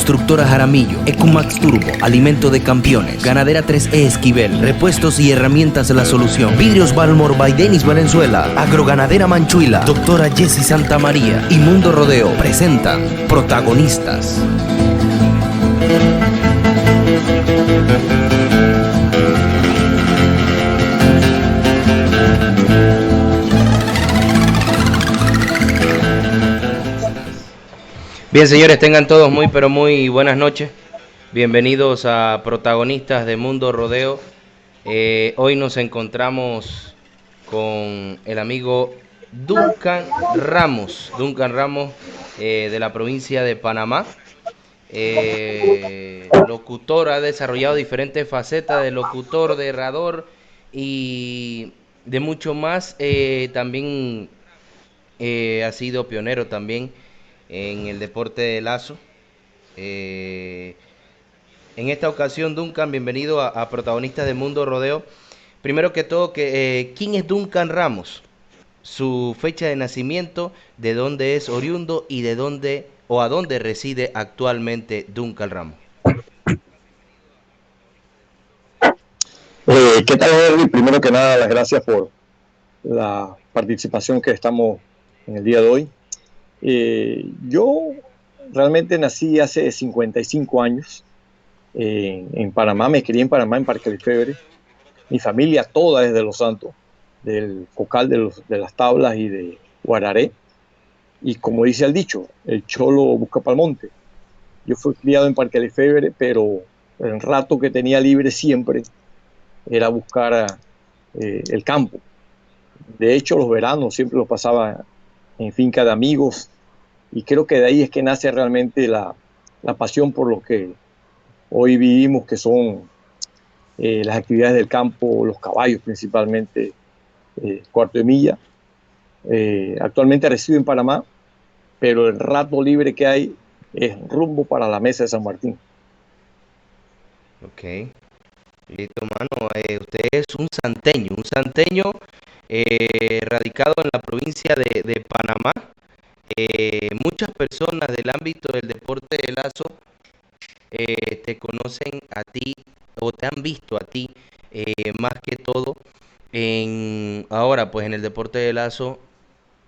Constructora Jaramillo, Ecomax Turbo, Alimento de Campeones, Ganadera 3E Esquivel, Repuestos y Herramientas de la Solución, Vidrios Balmor by Denis Valenzuela, Agroganadera Manchuila, Doctora Jessie Santa María y Mundo Rodeo presentan Protagonistas. Bien, señores, tengan todos muy pero muy buenas noches. Bienvenidos a Protagonistas de Mundo Rodeo. Hoy nos encontramos con el amigo Duncan Ramos. Duncan Ramos de la provincia de Panamá. Locutor, ha desarrollado diferentes facetas de locutor, de herrador y de mucho más. También ha sido pionero también en el deporte de lazo. En esta ocasión, Duncan, bienvenido a Protagonistas de Mundo Rodeo. Primero que todo, ¿quién es Duncan Ramos? Su fecha de nacimiento, de dónde es oriundo y de dónde o a dónde reside actualmente Duncan Ramos. ¿Qué tal, Henry? Primero que nada, las gracias por la participación que estamos en el día de hoy. Yo realmente nací hace 55 años en Panamá, me crié en Panamá, en Parque Lefebvre. Mi familia toda es de Los Santos, del Cocal de las Tablas y de Guararé. Y como dice el dicho, el cholo busca pa'l monte. Yo fui criado en Parque Lefebvre, pero el rato que tenía libre siempre era buscar el campo. De hecho, los veranos siempre los pasaba en finca de amigos, y creo que de ahí es que nace realmente la pasión por lo que hoy vivimos, que son las actividades del campo, los caballos principalmente, cuarto de milla. Actualmente resido en Panamá, pero el rato libre que hay es rumbo para la Mesa de San Martín. Ok, listo, mano. Usted es un santeño radicado en la provincia de Panamá. Muchas personas del ámbito del deporte de lazo te conocen a ti o te han visto a ti más que todo ahora pues en el deporte de lazo,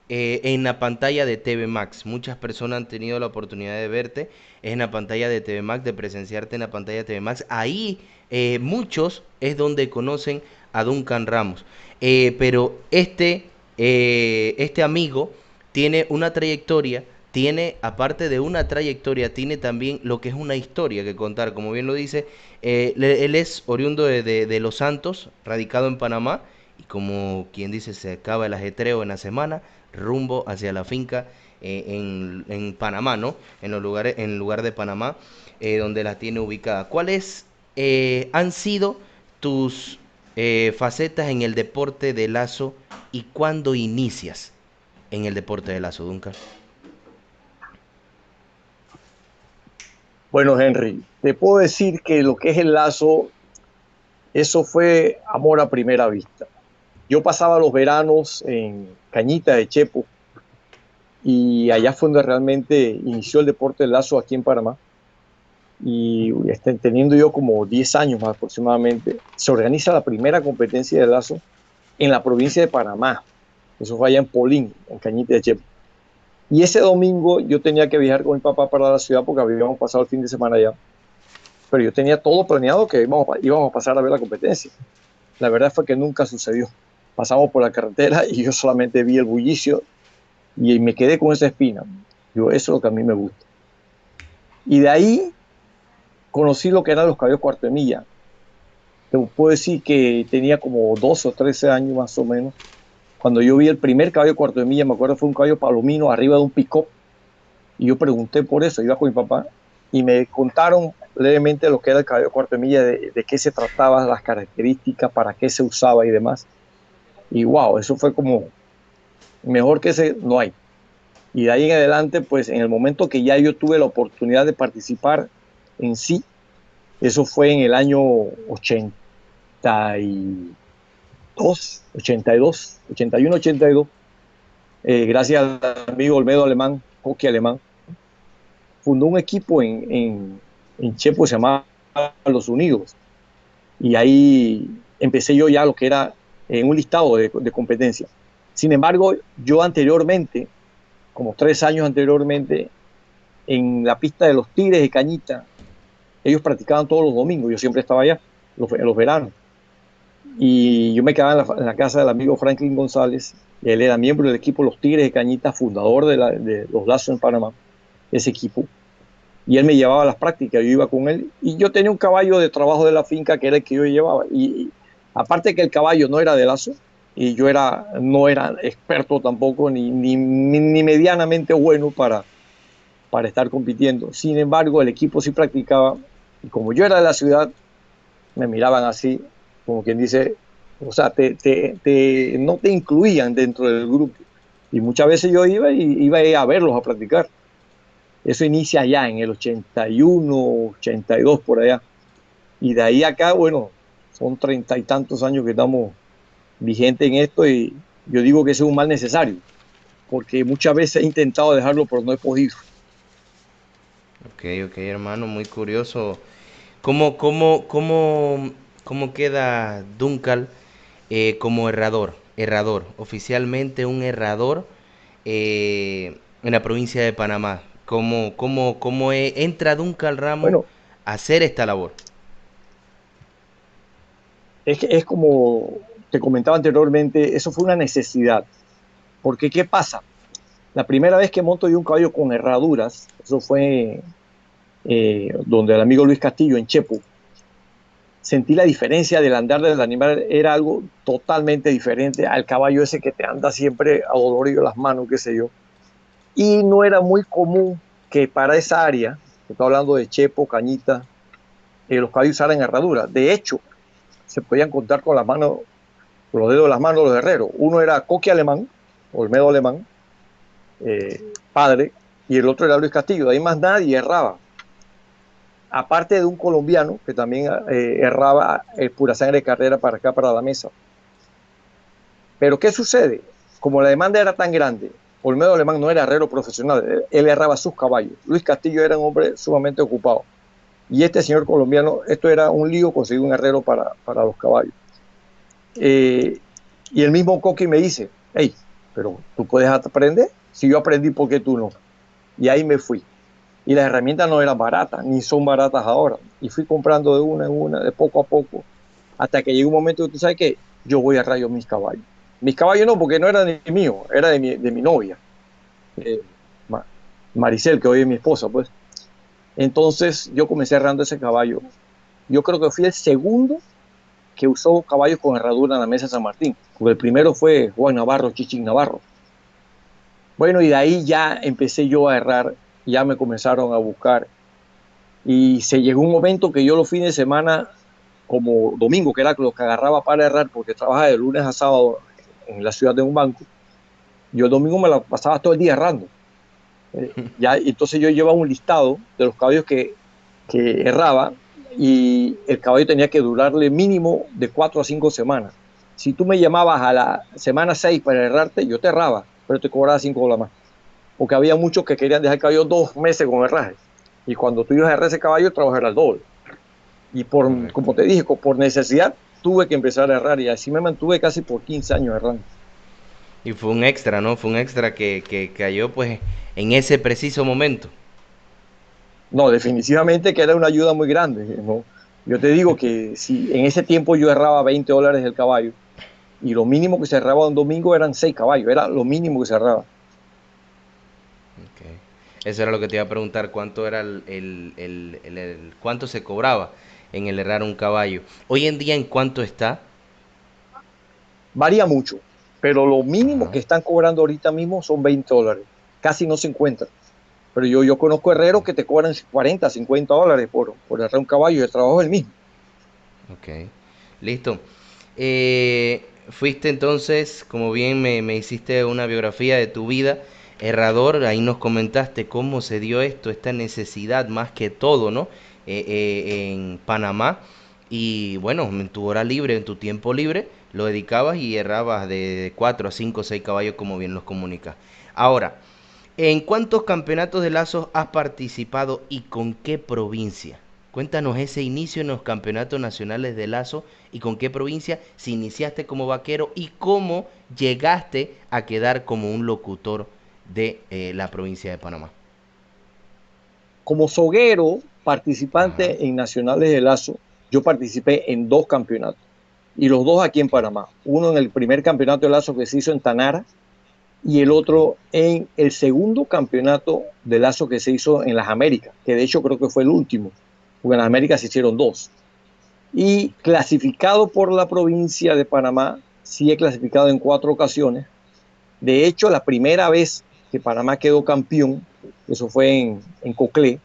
en la pantalla de TV Max. Muchas personas han tenido la oportunidad de verte en la pantalla de TV Max, de presenciarte en la pantalla de TV Max. Ahí muchos es donde conocen a Duncan Ramos. Pero este amigo tiene una trayectoria, aparte de una trayectoria, tiene también lo que es una historia que contar. Como bien lo dice, él es oriundo de Los Santos, radicado en Panamá, y como quien dice, se acaba el ajetreo en la semana, rumbo hacia la finca en Panamá, ¿no? En el lugar de Panamá, donde la tiene ubicada. ¿Cuáles han sido tus facetas en el deporte de lazo y cuándo inicias en el deporte de lazo, Duncan? Bueno, Henry, te puedo decir que lo que es el lazo, eso fue amor a primera vista. Yo pasaba los veranos en Cañita de Chepo, y allá fue donde realmente inició el deporte del lazo aquí en Panamá. Y teniendo yo como 10 años más aproximadamente, se organiza la primera competencia de lazo en la provincia de Panamá. Eso fue allá en Polín, en Cañita de Chepo. Y ese domingo yo tenía que viajar con mi papá para la ciudad porque habíamos pasado el fin de semana allá. Pero yo tenía todo planeado, que íbamos a pasar a ver la competencia. La verdad fue que nunca sucedió. Pasamos por la carretera y yo solamente vi el bullicio y me quedé con esa espina. Eso es lo que a mí me gusta. Y de ahí conocí lo que eran los caballos cuarto de milla. Te puedo decir que tenía como 12 o 13 años más o menos. Cuando yo vi el primer caballo cuarto de milla, me acuerdo, fue un caballo palomino arriba de un pick-up. Y yo pregunté por eso, iba con mi papá, y me contaron levemente lo que era el caballo cuarto de milla, de qué se trataba, las características, para qué se usaba y demás. Y wow, eso fue como, mejor que ese no hay. Y de ahí en adelante, pues en el momento que ya yo tuve la oportunidad de participar en sí, eso fue en el año 81, 82, gracias al amigo Olmedo Alemán, Coqui Alemán. fundó un equipo en Chepo que se llamaba Los Unidos. Y ahí empecé yo ya lo que era un listado de competencia. Sin embargo, yo anteriormente, como 3 años anteriormente, en la pista de los Tigres de Cañita, ellos practicaban todos los domingos, yo siempre estaba allá, en los veranos. Y yo me quedaba en la casa del amigo Franklin González, y él era miembro del equipo Los Tigres de Cañita, fundador de los Lazos en Panamá, ese equipo. Y él me llevaba a las prácticas, yo iba con él, y yo tenía un caballo de trabajo de la finca que era el que yo llevaba. Y aparte que el caballo no era de lazo, y yo no era experto tampoco, ni medianamente bueno para estar compitiendo. Sin embargo, el equipo sí practicaba, y como yo era de la ciudad, me miraban así, como quien dice, o sea, no te incluían dentro del grupo. Y muchas veces yo iba a verlos a practicar. Eso inicia allá en el 81, 82 por allá. Y de ahí acá, bueno, son 30 y tantos años que estamos vigentes en esto, y yo digo que ese es un mal necesario, porque muchas veces he intentado dejarlo, pero no he podido. Ok, ok, hermano, muy curioso. ¿Cómo queda Duncal como herrador? Herrador, oficialmente un herrador en la provincia de Panamá. ¿Cómo entra Duncal Ramos Bueno, a hacer esta labor? es como te comentaba anteriormente, eso fue una necesidad. Porque, ¿qué pasa? La primera vez que monto yo un caballo con herraduras, eso fue donde el amigo Luis Castillo, en Chepo, sentí la diferencia del andar del animal, era algo totalmente diferente al caballo ese que te anda siempre a dolorido las manos, qué sé yo. Y no era muy común que para esa área, estoy hablando de Chepo, Cañita, los caballos usaran herraduras. De hecho, se podían contar con las manos, con los dedos de las manos de los herreros. Uno era Coqui Alemán, Olmedo Alemán, padre, y el otro era Luis Castillo. De ahí más nadie erraba. Aparte de un colombiano que también erraba pura sangre de carrera para acá, para la mesa. Pero ¿qué sucede? Como la demanda era tan grande, Olmedo Alemán no era herrero profesional, él erraba sus caballos. Luis Castillo era un hombre sumamente ocupado. Y este señor colombiano, esto era un lío conseguir un herrero para los caballos. Eh, y el mismo Coqui me dice, hey, pero tú puedes aprender. Si yo aprendí, ¿por qué tú no? Y ahí me fui. Y las herramientas no eran baratas, ni son baratas ahora. Y fui comprando de una en una, de poco a poco, hasta que llegó un momento que tú sabes que yo voy a rayo mis caballos. Mis caballos no, porque no eran de mío, era de mi novia, eh, Maricel, que hoy es mi esposa, pues. Entonces yo comencé errando ese caballo. Yo creo que fui el segundo que usó caballos con herradura en la mesa de San Martín, porque el primero fue Juan Navarro, Chichín Navarro. Bueno, y de ahí ya empecé yo a errar, ya me comenzaron a buscar, y se llegó un momento que yo los fines de semana, como domingo, que era lo que agarraba para errar, porque trabajaba de lunes a sábado en la ciudad de un banco, yo el domingo me la pasaba todo el día errando. Ya, entonces yo llevaba un listado de los caballos que erraba, y el caballo tenía que durarle mínimo de 4 a 5 semanas. Si tú me llamabas a la semana 6 para errarte, yo te erraba, pero te cobraba $5 más. Porque había muchos que querían dejar el caballo 2 meses con herraje. Y cuando tú ibas a errar ese caballo, trabajar al doble. Y Correcto. como te dije, por necesidad, tuve que empezar a errar. Y así me mantuve casi por 15 años errando. Y fue un extra, ¿no? Fue un extra que cayó pues en ese preciso momento. No, definitivamente que era una ayuda muy grande, ¿no? Yo te digo que si en ese tiempo yo erraba $20 el caballo, y lo mínimo que se erraba un domingo eran 6 caballos, era lo mínimo que se erraba. Ok. Eso era lo que te iba a preguntar, cuánto era cuánto se cobraba en el herrar un caballo. Hoy en día, ¿en cuánto está? Varía mucho, pero lo mínimo Ajá. que están cobrando ahorita mismo son $20. Casi no se encuentra. Pero yo conozco herreros que te cobran 40, $50 por herrar un caballo, y el trabajo es el mismo. Ok, listo. Fuiste entonces, como bien me hiciste una biografía de tu vida, herrador, ahí nos comentaste cómo se dio esto, esta necesidad más que todo, ¿no? En Panamá. Y bueno, en tu hora libre, en tu tiempo libre, lo dedicabas y errabas de 4 a 5 o 6 caballos, como bien los comunicas. Ahora, ¿En cuántos campeonatos de lazos has participado y con qué provincia? Cuéntanos ese inicio en los campeonatos nacionales de lazo y con qué provincia si iniciaste como vaquero y cómo llegaste a quedar como un locutor de la provincia de Panamá. Como soguero Ajá. participante en Nacionales de Lazo, yo participé en 2 campeonatos y los dos aquí en Panamá. Uno en el primer campeonato de Lazo que se hizo en Tanara y el Ok. otro en el segundo campeonato de Lazo que se hizo en las Américas, que de hecho creo que fue el último, porque en las Américas se hicieron 2. Y Ok. clasificado por la provincia de Panamá, sí he clasificado en 4 ocasiones. De hecho, la primera vez que Panamá quedó campeón, eso fue en Coclé,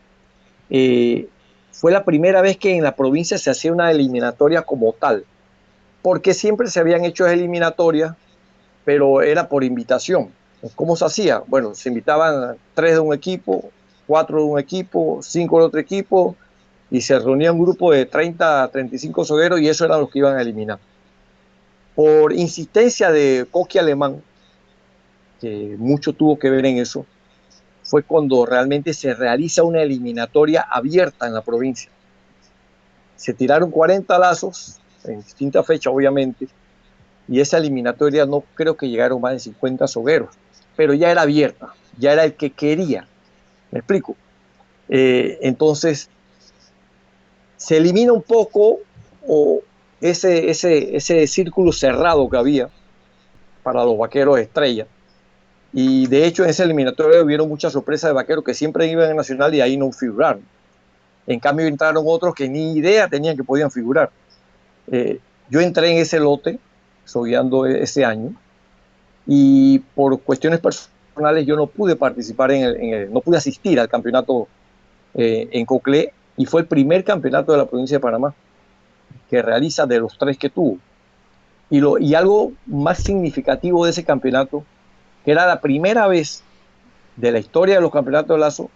eh, fue la primera vez que en la provincia se hacía una eliminatoria como tal, porque siempre se habían hecho eliminatorias, pero era por invitación. ¿Cómo se hacía? Bueno, se invitaban 3 de un equipo, 4 de un equipo, 5 de otro equipo, y se reunía un grupo de 30 a 35 sogueros y eso eran los que iban a eliminar. Por insistencia de Coqui Alemán, que mucho tuvo que ver en eso, fue cuando realmente se realiza una eliminatoria abierta en la provincia. Se tiraron 40 lazos en distintas fechas, obviamente, y esa eliminatoria no creo que llegaron más de 50 sogueros, pero ya era abierta, ya era el que quería. ¿Me explico? Entonces, se elimina un poco o ese círculo cerrado que había para los vaqueros estrella. Y de hecho, en ese eliminatorio hubieron muchas sorpresas de vaqueros que siempre iban a Nacional y ahí no figuraron. En cambio, entraron otros que ni idea tenían que podían figurar. Yo entré en ese lote, sogueando ese año, y por cuestiones personales yo no pude participar no pude asistir al campeonato en Coclé, y fue el primer campeonato de la provincia de Panamá que realiza de los 3 que tuvo. Y algo más significativo de ese campeonato, que era la primera vez de la historia de los campeonatos de lazo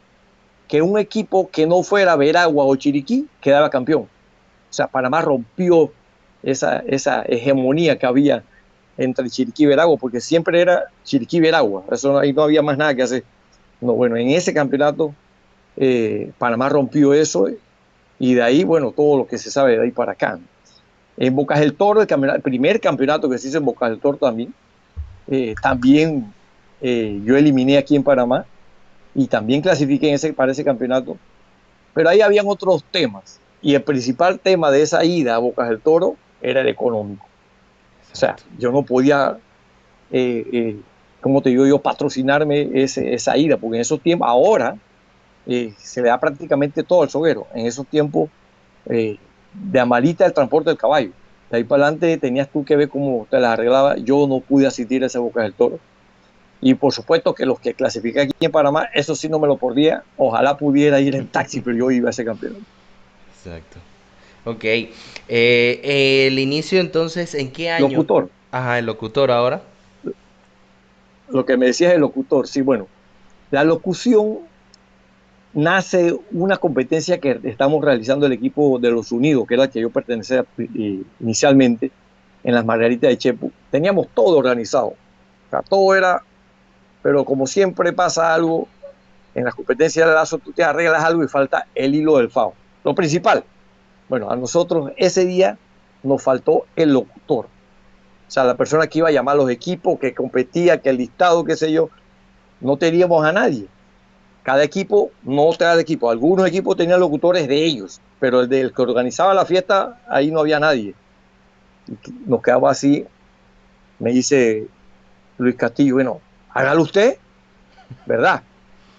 que un equipo que no fuera Veragua o Chiriquí quedaba campeón. O sea, Panamá rompió esa hegemonía que había entre Chiriquí y Veragua, porque siempre era Chiriquí y Veragua, eso ahí no había más nada que hacer. No, bueno, en ese campeonato Panamá rompió eso y de ahí, bueno, todo lo que se sabe de ahí para acá. En Bocas del Toro, el primer campeonato que se hizo en Bocas del Toro también yo eliminé aquí en Panamá y también clasifiqué para ese campeonato, pero ahí habían otros temas y el principal tema de esa ida a Bocas del Toro era el económico. O sea, Exacto. yo no podía, como te digo yo, patrocinarme esa ida, porque en esos tiempos, ahora se le da prácticamente todo al soguero. En esos tiempos, de amalita el transporte del caballo. De ahí para adelante tenías tú que ver cómo te las arreglaba. Yo no pude asistir a esa Boca del Toro. Y por supuesto que los que clasifiqué aquí en Panamá, eso sí no me lo perdía. Ojalá pudiera ir en taxi, pero yo iba a ese campeonato. Exacto. Ok. El inicio entonces, ¿en qué año? Locutor, Ajá, el locutor ahora. lo que me decías el locutor, sí, bueno, la locución nace una competencia que estamos realizando el equipo de los Unidos, que era el que yo pertenecía inicialmente, en las Margaritas de Chepo. Teníamos todo organizado, o sea, todo era, pero como siempre pasa algo, en las competencias de lazo tú te arreglas algo y falta el hilo del FAO. Lo principal, bueno, a nosotros ese día nos faltó el locutor, o sea, la persona que iba a llamar a los equipos, que competía, que el listado, qué sé yo, no teníamos a nadie. Cada equipo, no cada equipo, algunos equipos tenían locutores de ellos, pero el del que organizaba la fiesta, ahí no había nadie. Y nos quedaba así, me dice Luis Castillo, bueno, hágalo usted, ¿verdad?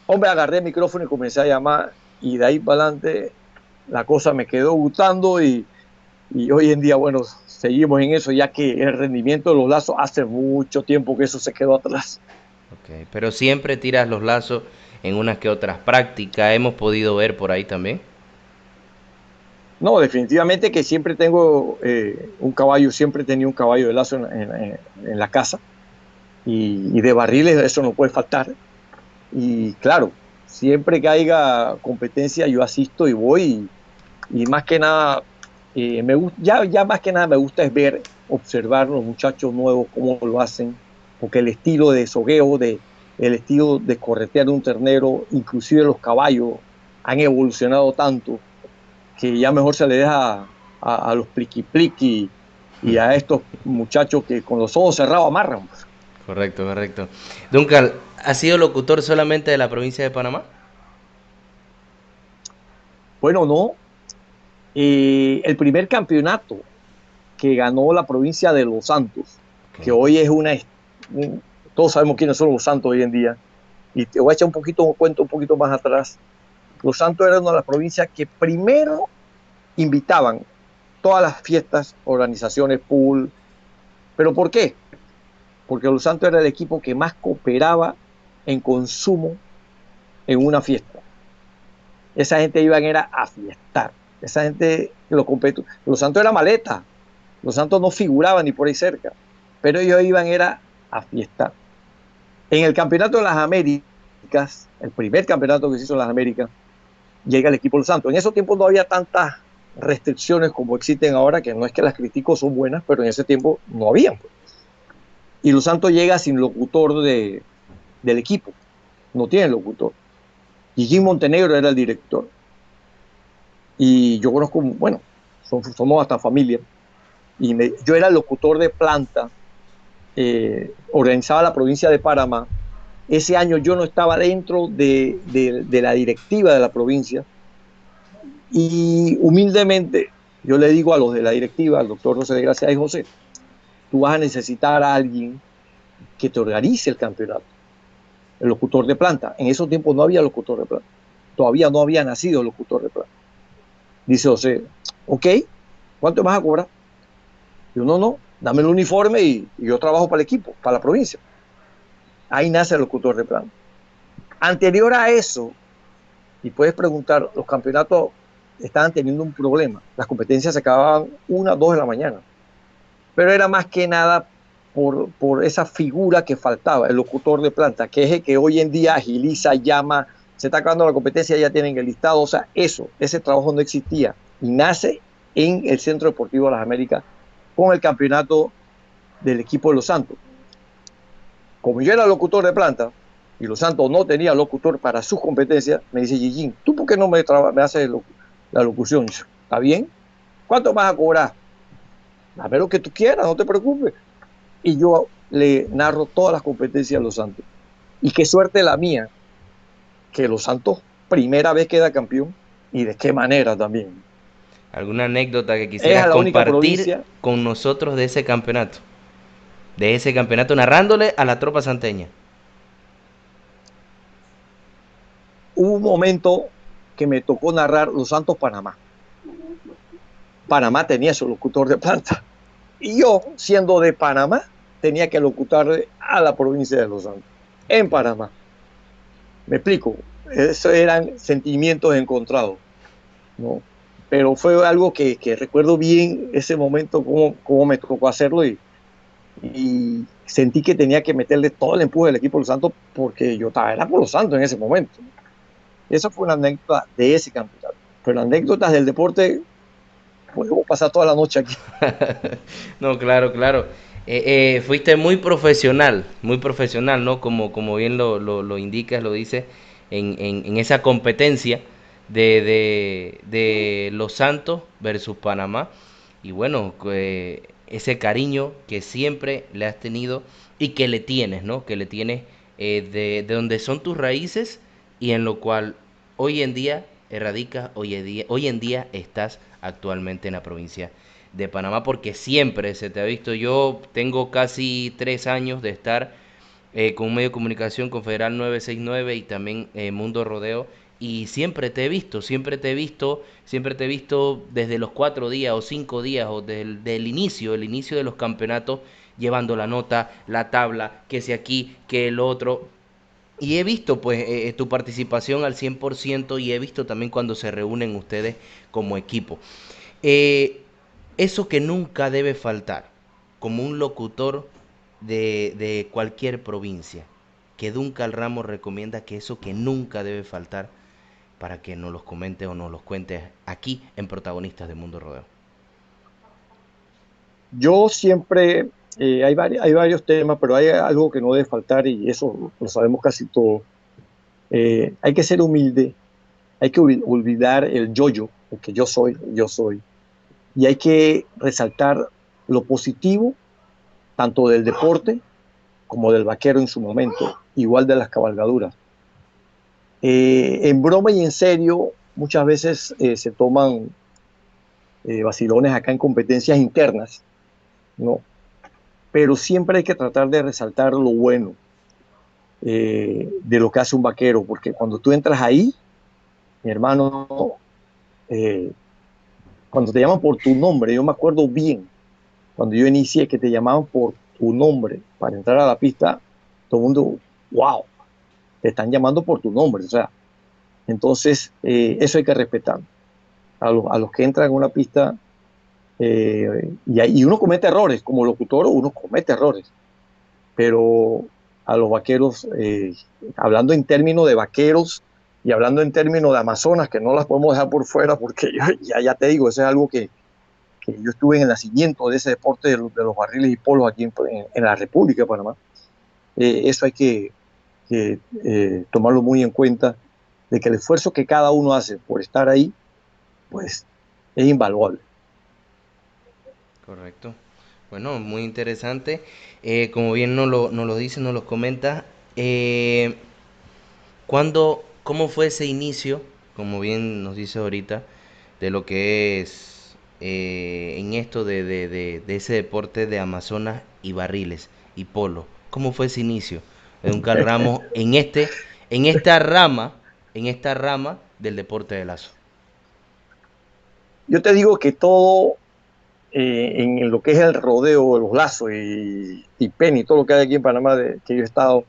Hombre, agarré el micrófono y comencé a llamar, y de ahí para adelante la cosa me quedó gustando y hoy en día, bueno, seguimos en eso, ya que el rendimiento de los lazos hace mucho tiempo que eso se quedó atrás. Ok, pero siempre tiras los lazos en unas que otras prácticas. Hemos podido ver por ahí también. No, definitivamente que siempre tengo un caballo, siempre he tenido un caballo de lazo en la casa y de barriles eso no puede faltar. Y claro, siempre que haya competencia yo asisto y voy y más que nada, ya más que nada me gusta es ver, observar los muchachos nuevos cómo lo hacen, porque el estilo de sogueo, el estilo de corretear un ternero, inclusive los caballos han evolucionado tanto que ya mejor se le deja a los pliqui pliqui y a estos muchachos que con los ojos cerrados amarran. Correcto, correcto. Duncan, ¿has sido locutor solamente de la provincia de Panamá? Bueno, no. El primer campeonato que ganó la provincia de Los Santos, que Ok. hoy es todos sabemos quiénes son los Santos hoy en día, y te voy a echar un cuento un poquito más atrás. Los Santos era una de las provincias que primero invitaban todas las fiestas, organizaciones, pool. ¿Pero por qué? Porque Los Santos era el equipo que más cooperaba en consumo en una fiesta. Esa gente iban era a fiestar. Esa gente, Los Santos era maleta. Los Santos no figuraban ni por ahí cerca. Pero ellos iban era a fiestar. En el Campeonato de las Américas, el primer campeonato que se hizo en las Américas, llega el equipo de Los Santos. En esos tiempos no había tantas restricciones como existen ahora, que no es que las critico, son buenas, pero en ese tiempo no habían. Pues. Y Los Santos llega sin locutor del equipo. No tiene locutor. Y Jim Montenegro era el director. Y yo conozco, bueno, somos hasta familia. Yo era el locutor de planta, organizaba la provincia de Panamá. Ese año yo no estaba dentro de la directiva de la provincia y humildemente yo le digo a los de la directiva, al doctor José de Gracia y José, tú vas a necesitar a alguien que te organice el campeonato, el locutor de planta. En esos tiempos no había locutor de planta, todavía no había nacido el locutor de planta. Dice José, ok, ¿cuánto vas a cobrar? Yo no, dame el uniforme y yo trabajo para el equipo, para la provincia. Ahí nace el locutor de planta. Anterior a eso, y puedes preguntar, los campeonatos estaban teniendo un problema. Las competencias se acababan 1, 2 de la mañana. Pero era más que nada por esa figura que faltaba, el locutor de planta, que es el que hoy en día agiliza, llama, se está acabando la competencia, ya tienen el listado. O sea, ese trabajo no existía. Y nace en el Centro Deportivo de las Américas con el campeonato del equipo de Los Santos. Como yo era locutor de planta, y Los Santos no tenía locutor para sus competencias, me dice Gigín, ¿tú por qué no me haces la locución? Yo, ¿está bien? ¿Cuánto vas a cobrar? Dame lo que tú quieras, no te preocupes. Y yo le narro todas las competencias a Los Santos. Y qué suerte la mía, que Los Santos primera vez queda campeón, y de qué manera también. ¿Alguna anécdota que Es quisieras la única compartir provincia. con nosotros de ese campeonato? De ese campeonato narrándole a la tropa santeña. Hubo un momento que me tocó narrar Los Santos Panamá. Panamá tenía su locutor de planta. Y yo, siendo de Panamá, tenía que locutarle a la provincia de Los Santos, en Panamá. Me explico, esos eran sentimientos encontrados, ¿no? Pero fue algo que recuerdo bien ese momento, cómo me tocó hacerlo y sentí que tenía que meterle todo el empuje del equipo de Los Santos porque yo estaba era por Los Santos en ese momento. Esa fue una anécdota de ese campeonato. Pero anécdotas del deporte, podemos pasar toda la noche aquí. No, claro, claro. Fuiste muy profesional, ¿no? Como bien lo indicas, lo dices, en esa competencia de Los Santos versus Panamá. Y bueno, ese cariño que siempre le has tenido y que le tienes, ¿no? Que le tienes de donde son tus raíces y en lo cual hoy en día erradicas, hoy en día estás actualmente en la provincia de Panamá, porque siempre se te ha visto. Yo tengo casi 3 años de estar con un medio de comunicación, con Federal 969 y también Mundo Rodeo, y siempre te he visto, siempre te he visto desde los 4 días o 5 días o del inicio, el inicio de los campeonatos, llevando la nota, la tabla, que si aquí, que el otro. Y he visto pues tu participación al 100% y he visto también cuando se reúnen ustedes como equipo. Eh, Eso que nunca debe faltar, como un locutor de cualquier provincia, que Duncan Ramos recomienda que eso que nunca debe faltar para que nos los comente o nos los cuente aquí en Protagonistas de Mundo Rodeo. Yo siempre hay varios temas, pero hay algo que no debe faltar y eso lo sabemos casi todos. Hay que ser humilde, hay que olvidar el yo-yo, porque yo soy, y hay que resaltar lo positivo, tanto del deporte como del vaquero en su momento, igual de las cabalgaduras. En broma y en serio, muchas veces se toman vacilones acá en competencias internas, ¿no? Pero siempre hay que tratar de resaltar lo bueno de lo que hace un vaquero, porque cuando tú entras ahí, mi hermano, eh, cuando te llaman por tu nombre, yo me acuerdo bien, cuando yo inicié que te llamaban por tu nombre para entrar a la pista, todo el mundo, wow, te están llamando por tu nombre, o sea, entonces eso hay que respetar. A los que entran en una pista y uno comete errores, como locutor uno comete errores, pero a los vaqueros, hablando en términos de vaqueros y hablando en términos de amazonas, que no las podemos dejar por fuera, porque ya te digo, eso es algo que yo estuve en el nacimiento de ese deporte de los barriles y polos aquí en la República de Panamá. Eso hay que tomarlo muy en cuenta, de que el esfuerzo que cada uno hace por estar ahí, pues es invaluable. Correcto. Bueno, muy interesante. Como bien nos lo dice, nos lo comenta. ¿Cómo fue ese inicio, como bien nos dice ahorita, de lo que es en esto de ese deporte de Amazonas y barriles y polo? ¿Cómo fue ese inicio de un Carl Ramos en en esta rama del deporte de lazo? Yo te digo que todo en lo que es el rodeo, los lazos y Penny, todo lo que hay aquí en Panamá que yo he estado,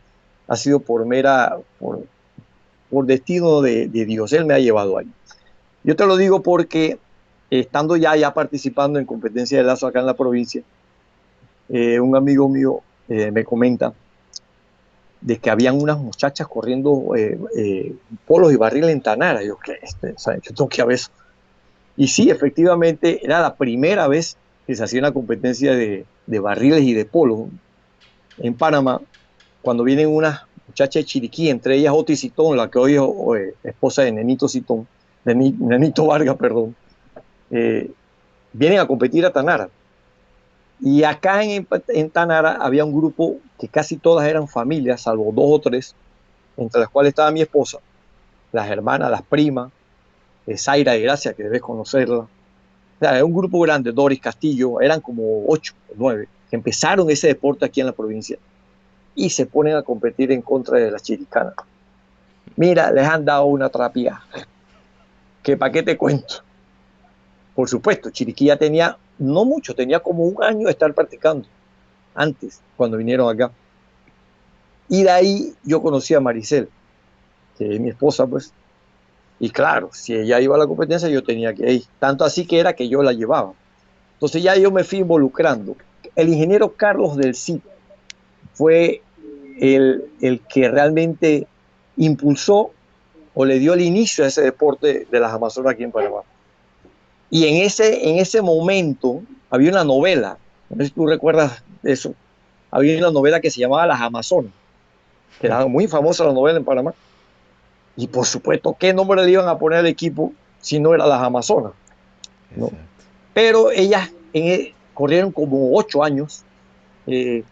ha sido por destino de Dios. Él me ha llevado ahí. Yo te lo digo porque estando ya participando en competencia de lazo acá en la provincia, un amigo mío me comenta de que habían unas muchachas corriendo polos y barriles en Tanara. Yo, ¿qué? Yo tengo que ver eso. Y sí, efectivamente, era la primera vez que se hacía una competencia de barriles y de polos en Panamá, cuando vienen unas muchachas de Chiriquí, entre ellas Otis Citón, la que hoy es esposa de Nenito Citón, Nenito Vargas, perdón, eh, vienen a competir a Tanara. Y acá en Tanara había un grupo que casi todas eran familias, salvo dos o tres, entre las cuales estaba mi esposa, las hermanas, las primas, Zaira de Gracia, que debes conocerla. O sea, era un grupo grande, Doris Castillo, eran como 8 o 9 que empezaron ese deporte aquí en la provincia y se ponen a competir en contra de las chiricanas. Mira, les han dado una trapía, que para qué te cuento. Por supuesto, Chiriquí ya tenía, no mucho, tenía como un año de estar practicando antes, cuando vinieron acá. Y de ahí yo conocí a Maricel, que es mi esposa, pues. Y claro, si ella iba a la competencia, yo tenía que ir. Tanto así que era que yo la llevaba. Entonces ya yo me fui involucrando. El ingeniero Carlos del Cid fue el que realmente impulsó o le dio el inicio a ese deporte de las Amazonas aquí en Panamá. Y en ese momento había una novela, no sé si tú recuerdas de eso, había una novela que se llamaba Las Amazonas, que era muy famosa la novela en Panamá. Y por supuesto, ¿qué nombre le iban a poner al equipo si no era Las Amazonas? ¿No? Exacto. Pero ellas corrieron como 8 años que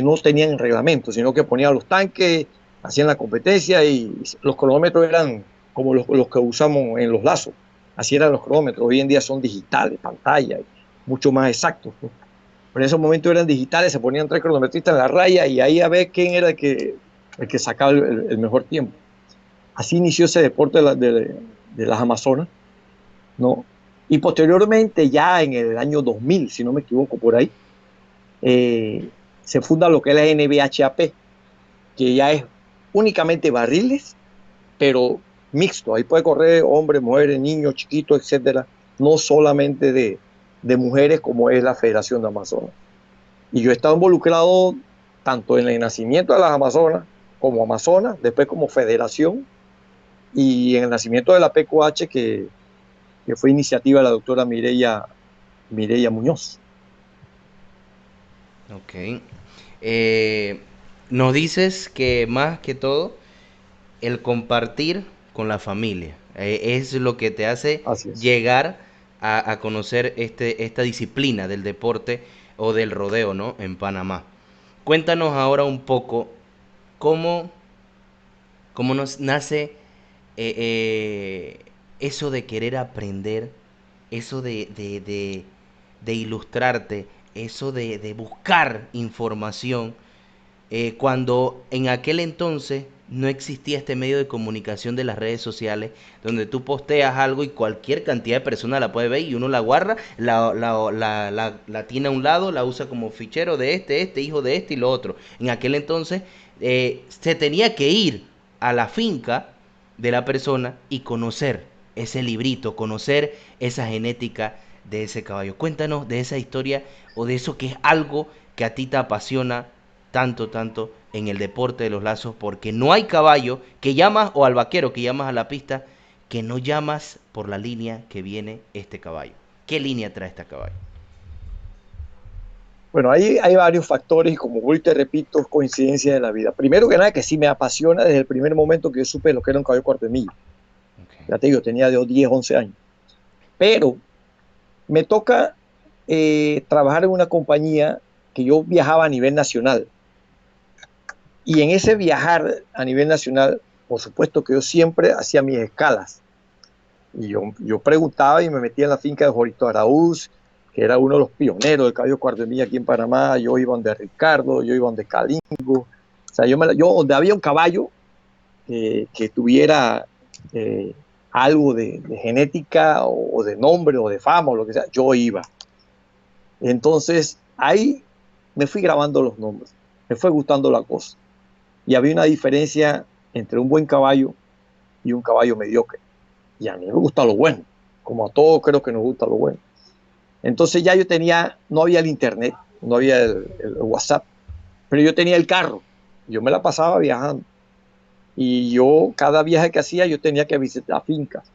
no tenían reglamento, sino que ponían los tanques, hacían la competencia y los cronómetros eran como los que usamos en los lazos. Así eran los cronómetros. Hoy en día son digitales, pantalla, mucho más exactos, ¿no? Pero en ese momento eran digitales, se ponían tres cronometristas en la raya y ahí a ver quién era el que sacaba el mejor tiempo. Así inició ese deporte de las Amazonas, ¿no? Y posteriormente, ya en el año 2000, si no me equivoco, por ahí, se funda lo que es la NBHAP, que ya es únicamente barriles, pero mixto. Ahí puede correr hombres, mujeres, niños, chiquitos, etcétera, no solamente de mujeres como es la Federación de Amazonas. Y yo he estado involucrado tanto en el nacimiento de las Amazonas como Amazonas, después como federación, y en el nacimiento de la PQH, que fue iniciativa de la doctora Mireya Muñoz. Ok. Eh, Nos dices que más que todo el compartir con la familia es lo que te hace Así es. llegar a conocer esta disciplina del deporte o del rodeo, ¿no? En Panamá. Cuéntanos ahora un poco cómo, cómo nos nace eso de querer aprender, eso de ilustrarte, eso de buscar información cuando en aquel entonces no existía este medio de comunicación de las redes sociales, donde tú posteas algo y cualquier cantidad de personas la puede ver y uno la guarda, la tiene a un lado, la usa como fichero de este, hijo de este y lo otro. En aquel entonces se tenía que ir a la finca de la persona y conocer ese librito, conocer esa genética de ese caballo. Cuéntanos de esa historia o de eso que es algo que a ti te apasiona tanto, tanto en el deporte de los lazos, porque no hay caballo que llamas o al vaquero que llamas a la pista que no llamas por la línea que viene este caballo. ¿Qué línea trae este caballo? Bueno, ahí hay varios factores y como voy te repito, es coincidencia de la vida. Primero que nada, que sí me apasiona desde el primer momento que yo supe lo que era un caballo cuartemillo. Okay. Ya te digo, tenía de 10, 11 años. Pero me toca trabajar en una compañía que yo viajaba a nivel nacional. Y en ese viajar a nivel nacional, por supuesto que yo siempre hacía mis escalas. Y yo preguntaba y me metía en la finca de Jorito Araúz, que era uno de los pioneros del caballo cuartemilla aquí en Panamá. Yo iba donde Ricardo, yo iba donde Calingo. O sea, yo donde había un caballo que tuviera eh, algo de genética o de nombre o de fama o lo que sea, yo iba. Entonces ahí me fui grabando los nombres, me fue gustando la cosa. Y había una diferencia entre un buen caballo y un caballo mediocre. Y a mí me gusta lo bueno, como a todos creo que nos gusta lo bueno. Entonces ya yo tenía, no había el internet, no había el WhatsApp, pero yo tenía el carro. Yo me la pasaba viajando. Y yo, cada viaje que hacía, yo tenía que visitar fincas.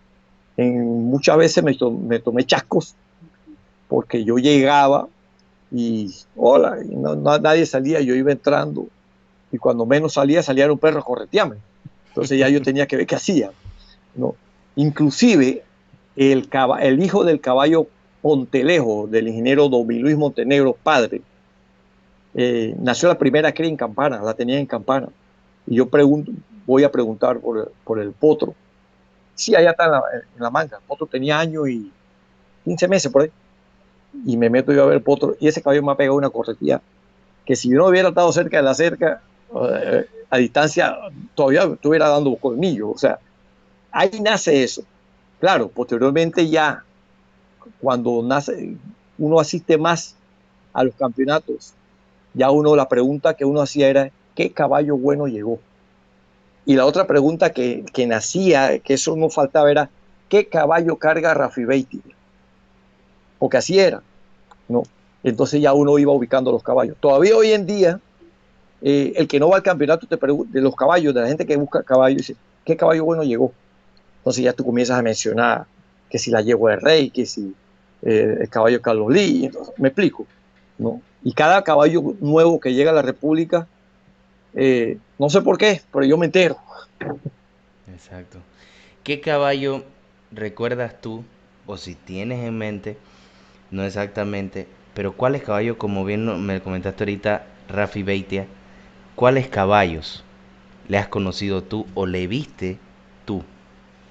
Muchas veces me tomé chascos porque yo llegaba y, hola, y nadie salía, yo iba entrando y cuando menos salía un perro a corretearme. Entonces ya yo tenía que ver qué hacía, ¿no? Inclusive el hijo del caballo Pontelejo, del ingeniero Don Luis Montenegro, padre, nació la primera cría en Campana, la tenía en Campana. Y yo voy a preguntar por el potro. Sí, allá está en la manga. El potro tenía años y 15 meses por ahí. Y me meto yo a ver el potro. Y ese caballo me ha pegado una corretía que si yo no hubiera estado cerca de la cerca, a distancia, todavía estuviera dando colmillo. O sea, ahí nace eso. Claro, posteriormente ya, cuando nace, uno asiste más a los campeonatos, ya la pregunta que uno hacía era, ¿qué caballo bueno llegó? Y la otra pregunta que nacía, que eso no faltaba, era, ¿qué caballo carga Rafi Beatty? Porque así era, ¿no? Entonces ya uno iba ubicando los caballos. Todavía hoy en día, el que no va al campeonato te pregunta, de los caballos, de la gente que busca caballos, dice, ¿qué caballo bueno llegó? Entonces ya tú comienzas a mencionar que si la yegua de Rey, que si el caballo Carlos Lee, entonces, me explico, ¿no? Y cada caballo nuevo que llega a la República, no sé por qué, pero yo me entero. Exacto. ¿Qué caballo recuerdas tú, o si tienes en mente, no exactamente, pero cuáles caballos, como bien me comentaste ahorita, Rafi Beitia, cuáles caballos le has conocido tú o le viste tú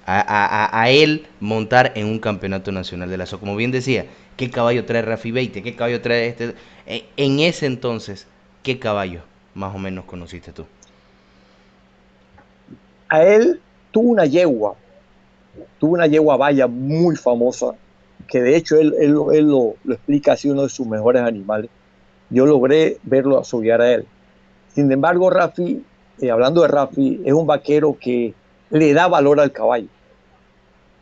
a él montar en un campeonato nacional de lazo? Como bien decía, ¿qué caballo trae Rafi Beitia? ¿Qué caballo trae este? En ese entonces, ¿qué caballo más o menos conociste tú? A él tuvo una yegua vaya muy famosa, que de hecho él lo explica así, uno de sus mejores animales. Yo logré verlo asociar a él. Sin embargo, Rafi, hablando de Rafi, es un vaquero que le da valor al caballo.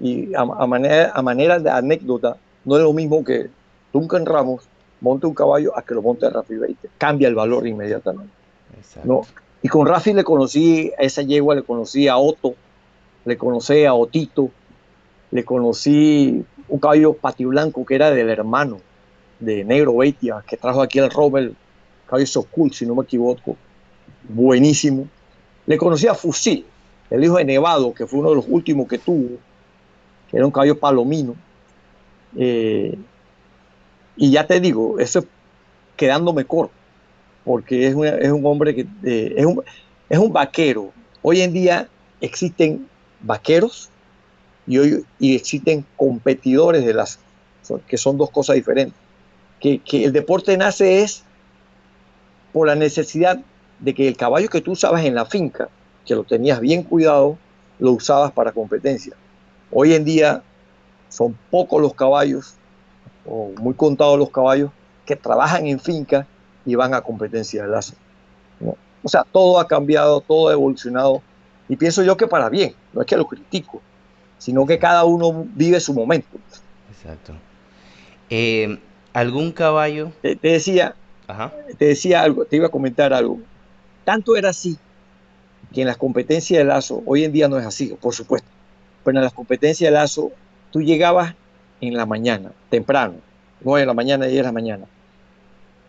Y a manera de anécdota, no es lo mismo que Duncan Ramos monte un caballo a que lo monte Rafi Beite. Cambia el valor inmediatamente, ¿no? Exacto. Y con Rafi le conocí a esa yegua, le conocí a Otto, le conocí a Otito, le conocí un caballo patiblanco que era del hermano de Negro Beitia, que trajo aquí el Rommel caballo Sokul, si no me equivoco, buenísimo. Le conocí a Fusil, el hijo de Nevado, que fue uno de los últimos que tuvo, que era un caballo palomino. Eh, y ya te digo, eso es quedándome corto, porque es un hombre que es un vaquero. Hoy en día existen vaqueros y existen competidores que son dos cosas diferentes. Que el deporte nace es por la necesidad de que el caballo que tú usabas en la finca, que lo tenías bien cuidado, lo usabas para competencia. Hoy en día son pocos los caballos, o muy contados los caballos, que trabajan en finca y van a competencia de lazo, ¿no? O sea, todo ha cambiado, todo ha evolucionado, y pienso yo que para bien, no es que lo critico, sino que cada uno vive su momento. Exacto. Eh, ¿Algún caballo? Te decía, Ajá. te decía algo, te iba a comentar algo. Tanto era así que en las competencias de lazo, hoy en día no es así, por supuesto, pero en las competencias de lazo, tú llegabas en la mañana, temprano, 9 de la mañana, 10 de la mañana.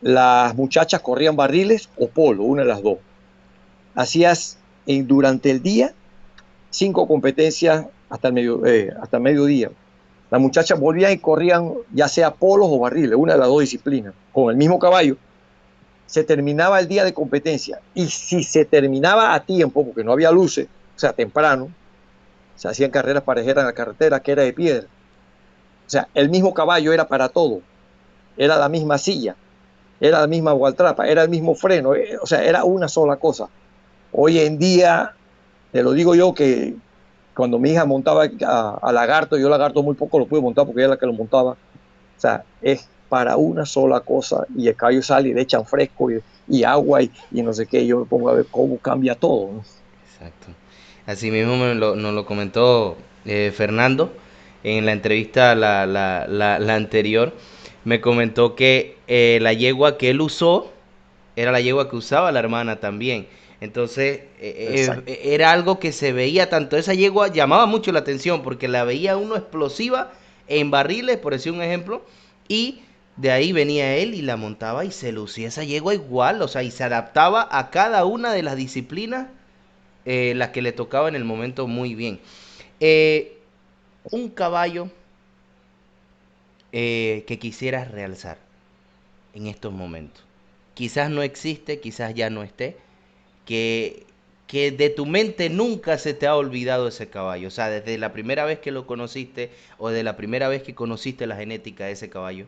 Las muchachas corrían barriles o polo, una de las dos. Hacías durante el día 5 competencias hasta el mediodía. Las muchachas volvían y corrían ya sea polos o barriles, una de las dos disciplinas, con el mismo caballo. Se terminaba el día de competencia y si se terminaba a tiempo, porque no había luces, o sea, temprano, se hacían carreras parejeras en la carretera que era de piedra. O sea, el mismo caballo era para todo, era la misma silla, era la misma gualtrapa, era el mismo freno, o sea, era una sola cosa. Hoy en día, te lo digo yo que cuando mi hija montaba a lagarto, yo lagarto muy poco lo pude montar porque ella era la que lo montaba. O sea, es para una sola cosa y el caballo sale y le echan fresco y agua y no sé qué. Yo me pongo a ver cómo cambia todo, ¿no? Exacto. Así mismo nos lo comentó Fernando en la entrevista la anterior. Me comentó que la yegua que él usó era la yegua que usaba la hermana también. Entonces, Exacto. era algo que se veía tanto. Esa yegua llamaba mucho la atención porque la veía uno explosiva en barriles, por decir un ejemplo, y de ahí venía él y la montaba y se lucía esa yegua igual, o sea, y se adaptaba a cada una de las disciplinas las que le tocaba en el momento muy bien. Eh, un caballo que quisieras realzar en estos momentos. Quizás no existe, quizás ya no esté, que, que de tu mente nunca se te ha olvidado ese caballo. O sea, desde la primera vez que lo conociste o de la primera vez que conociste la genética de ese caballo,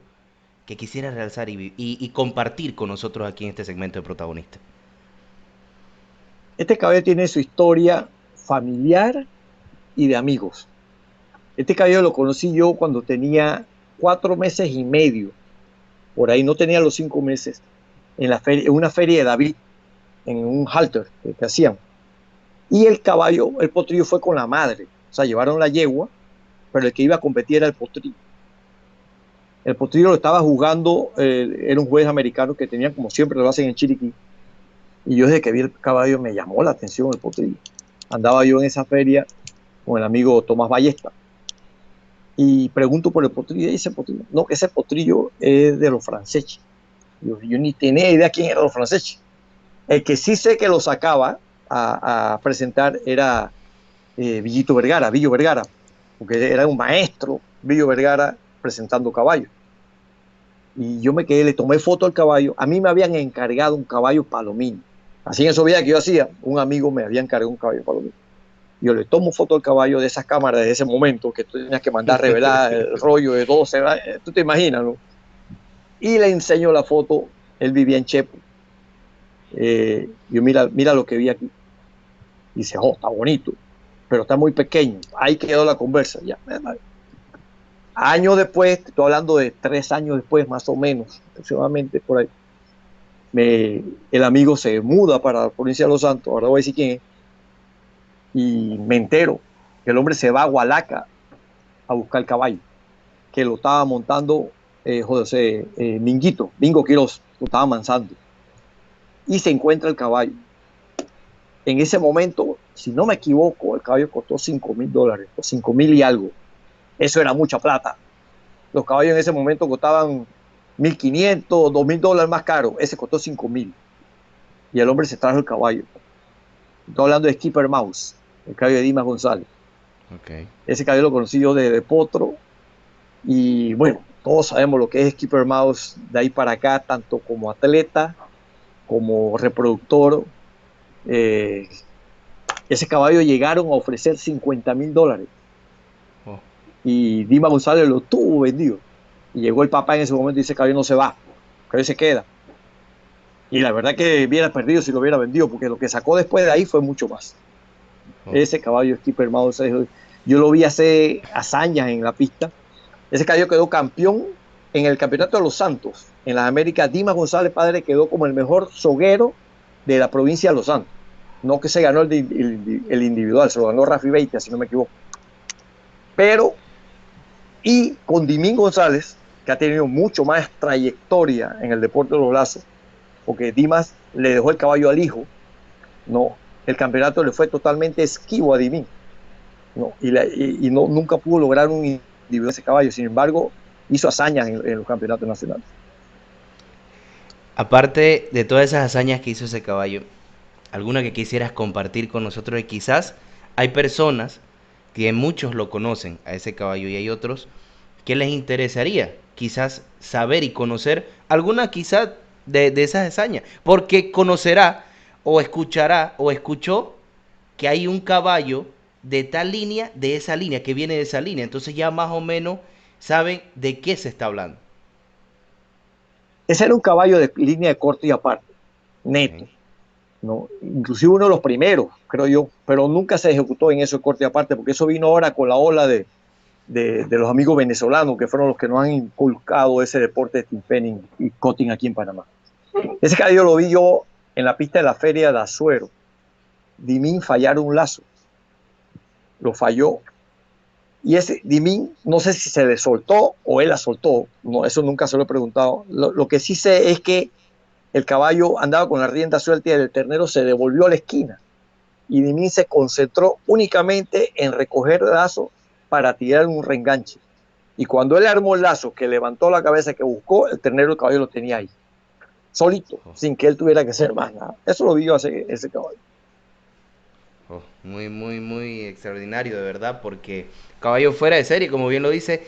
que quisieras realzar y compartir con nosotros aquí en este segmento de protagonista. Este caballo tiene su historia familiar y de amigos. Este caballo lo conocí yo cuando tenía 4 meses y medio, por ahí no tenía los 5 meses, en una feria de David, en un halter que hacían. Y el caballo, el potrillo fue con la madre, o sea, llevaron la yegua, pero el que iba a competir era el potrillo. El potrillo lo estaba jugando, era un juez americano que tenían como siempre lo hacen en Chiriquí. Y yo desde que vi el caballo me llamó la atención el potrillo. Andaba yo en esa feria con el amigo Tomás Ballesta y pregunto por el potrillo y dice potrillo, no, que ese potrillo es de los franceses. Yo ni tenía idea quién eran los franceses. El que sí sé que lo sacaba a presentar era Villo Vergara, porque era un maestro, Villo Vergara, presentando caballos. Y yo me quedé, le tomé foto al caballo. A mí me habían encargado un caballo palomino. Así en esos días que yo hacía, un amigo me había encargado un caballo palomino. Yo le tomo foto al caballo de esas cámaras de ese momento que tú tenías que mandar a revelar el rollo de 12, tú te imaginas, ¿no? Y le enseño la foto, él vivía en Chepo. Yo mira lo que vi aquí. Y dice, oh, está bonito, pero está muy pequeño. Ahí quedó la conversa. Ya. Años después, estoy hablando de 3 años después, más o menos, aproximadamente por ahí, el amigo se muda para la provincia de Los Santos, ahora voy a decir quién es, y me entero que el hombre se va a Hualaca a buscar el caballo, que lo estaba montando José Mingo Quiroz, lo estaba amansando, y se encuentra el caballo. En ese momento, si no me equivoco, el caballo costó $5,000, o 5,000 y algo. Eso era mucha plata. Los caballos en ese momento costaban $1,500, $2,000 más caro. Ese costó $5,000. Y el hombre se trajo el caballo. Estoy hablando de Skipper Mouse, el caballo de Dimas González. Okay. Ese caballo lo conocí yo de Potro. Y bueno, todos sabemos lo que es Skipper Mouse de ahí para acá, tanto como atleta, como reproductor. Ese caballo llegaron a ofrecer $50,000. Oh. Y Dimas González lo tuvo vendido. Y llegó el papá en ese momento y dice: caballo no se va, caballo se queda. Y la verdad que hubiera perdido si lo hubiera vendido, porque lo que sacó después de ahí fue mucho más. Oh. Ese caballo Skipper Mouse, yo lo vi hacer hazañas en la pista. Ese caballo quedó campeón en el Campeonato de los Santos. En las Américas, Dimas González padre quedó como el mejor soguero de la provincia de Los Santos. No que se ganó el individual, se lo ganó Rafi Beitia, si no me equivoco. Pero, y con Dimín González, que ha tenido mucho más trayectoria en el deporte de los lazos, porque Dimas le dejó el caballo al hijo, no, el campeonato le fue totalmente esquivo a Dimín, no, y no, nunca pudo lograr un individual ese caballo. Sin embargo, hizo hazañas en los campeonatos nacionales. Aparte de todas esas hazañas que hizo ese caballo, ¿alguna que quisieras compartir con nosotros? Y quizás hay personas que muchos lo conocen a ese caballo y hay otros que les interesaría quizás saber y conocer alguna quizás de esas hazañas, porque conocerá o escuchará o escuchó que hay un caballo de tal línea, de esa línea, que viene de esa línea, entonces ya más o menos saben de qué se está hablando. Ese era un caballo de línea de corte y aparte, neto. Okay. ¿No? Inclusive uno de los primeros, creo yo, pero nunca se ejecutó en eso de corte y aparte, porque eso vino ahora con la ola de los amigos venezolanos, que fueron los que nos han inculcado ese deporte de team penning y cutting aquí en Panamá. Ese caballo lo vi yo en la pista de la feria de Azuero. Dimín fallaron un lazo, lo falló, y ese Dimín, no sé si se le soltó o él la soltó, no, eso nunca se lo he preguntado. Lo que sí sé es que el caballo andaba con la rienda suelta y el ternero se devolvió a la esquina, y Dimín se concentró únicamente en recoger el lazo para tirar un reenganche, y cuando él armó el lazo, que levantó la cabeza, que buscó, el ternero del caballo lo tenía ahí, solito, sin que él tuviera que hacer más nada. Eso lo vio ese caballo. Oh, muy, muy, muy extraordinario, de verdad, porque caballo fuera de serie, como bien lo dice,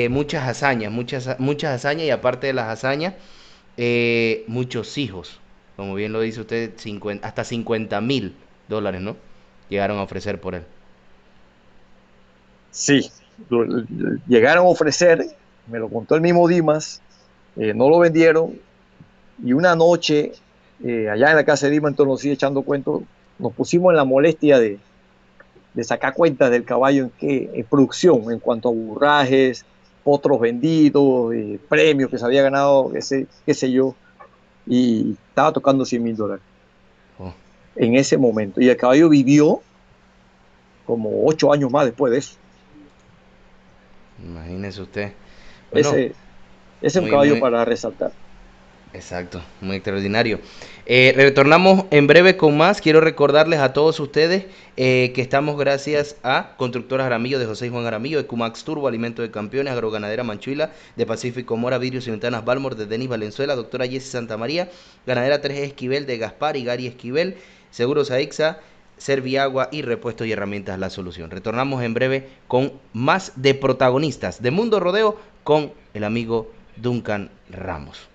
muchas hazañas, y aparte de las hazañas, muchos hijos, como bien lo dice usted, hasta $50,000, ¿no? Llegaron a ofrecer por él. Sí, llegaron a ofrecer, me lo contó el mismo Dimas, no lo vendieron, y una noche, allá en la casa de Dimas, entonces nos sigue echando cuentos, nos pusimos en la molestia de sacar cuentas del caballo en producción, en cuanto a burrajes, otros vendidos, premios que se había ganado, qué sé yo, y estaba tocando $100,000 en ese momento. Y el caballo vivió como 8 años más después de eso. Imagínese usted. Bueno, ese es un caballo para resaltar. Exacto, muy extraordinario. Retornamos en breve con más. Quiero recordarles a todos ustedes que estamos gracias a Constructoras Jaramillo de José y Juan Jaramillo, de Cumax Turbo, Alimento de Campeones, Agroganadera Manchuila, de Pacífico Mora, Vidrios y Ventanas Balmor, de Denis Valenzuela, Doctora Jessie Santamaría, Ganadera 3 Esquivel, de Gaspar y Gary Esquivel, Seguros Aixa, Serviagua y Repuestos y Herramientas La Solución. Retornamos en breve con más de protagonistas de Mundo Rodeo con el amigo Duncan Ramos.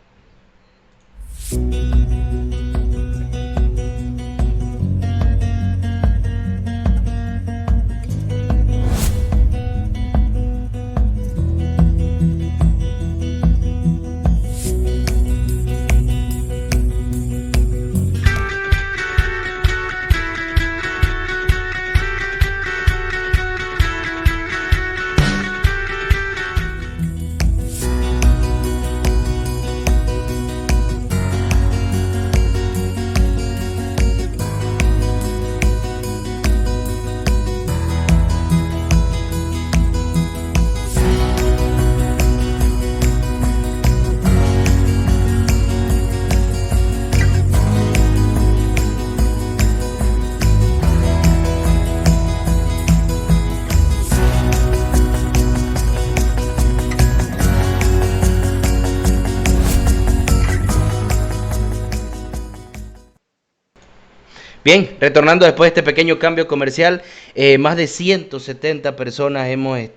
Bien, retornando después de este pequeño cambio comercial, más de 170 personas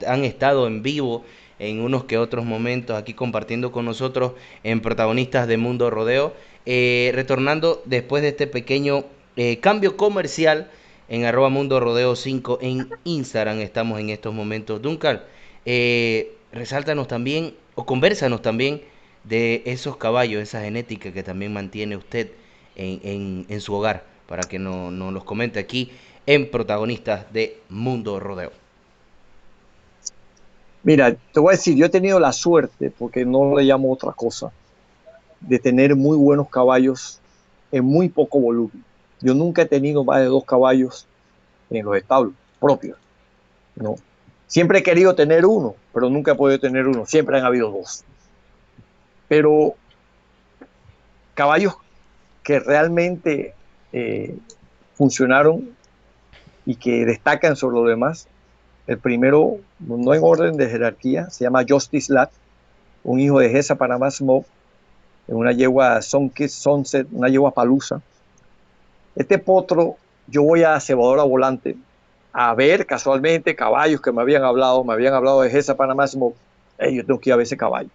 han estado en vivo en unos que otros momentos aquí compartiendo con nosotros en protagonistas de Mundo Rodeo. Retornando después de este pequeño cambio comercial en arroba Mundo Rodeo 5 en Instagram estamos en estos momentos. Duncan, resáltanos también o convérsanos también de esos caballos, esa genética que también mantiene usted en su hogar, para que nos los comente aquí en protagonistas de Mundo Rodeo. Mira, te voy a decir, yo he tenido la suerte, porque no le llamo otra cosa, de tener muy buenos caballos en muy poco volumen. Yo nunca he tenido más de 2 caballos en los establos propios, ¿no? Siempre he querido tener uno, pero nunca he podido tener uno. Siempre han habido 2. Pero caballos que realmente funcionaron y que destacan sobre los demás. El primero, no en orden de jerarquía, se llama Justice Lat, un hijo de Gesa Panamá Smoke, en una yegua Sunset, una yegua palusa. Este potro, yo voy a Cebadora Volante a ver casualmente caballos que me habían hablado de Gesa Panamá Smoke. Hey, yo tengo que ir a ver ese caballo.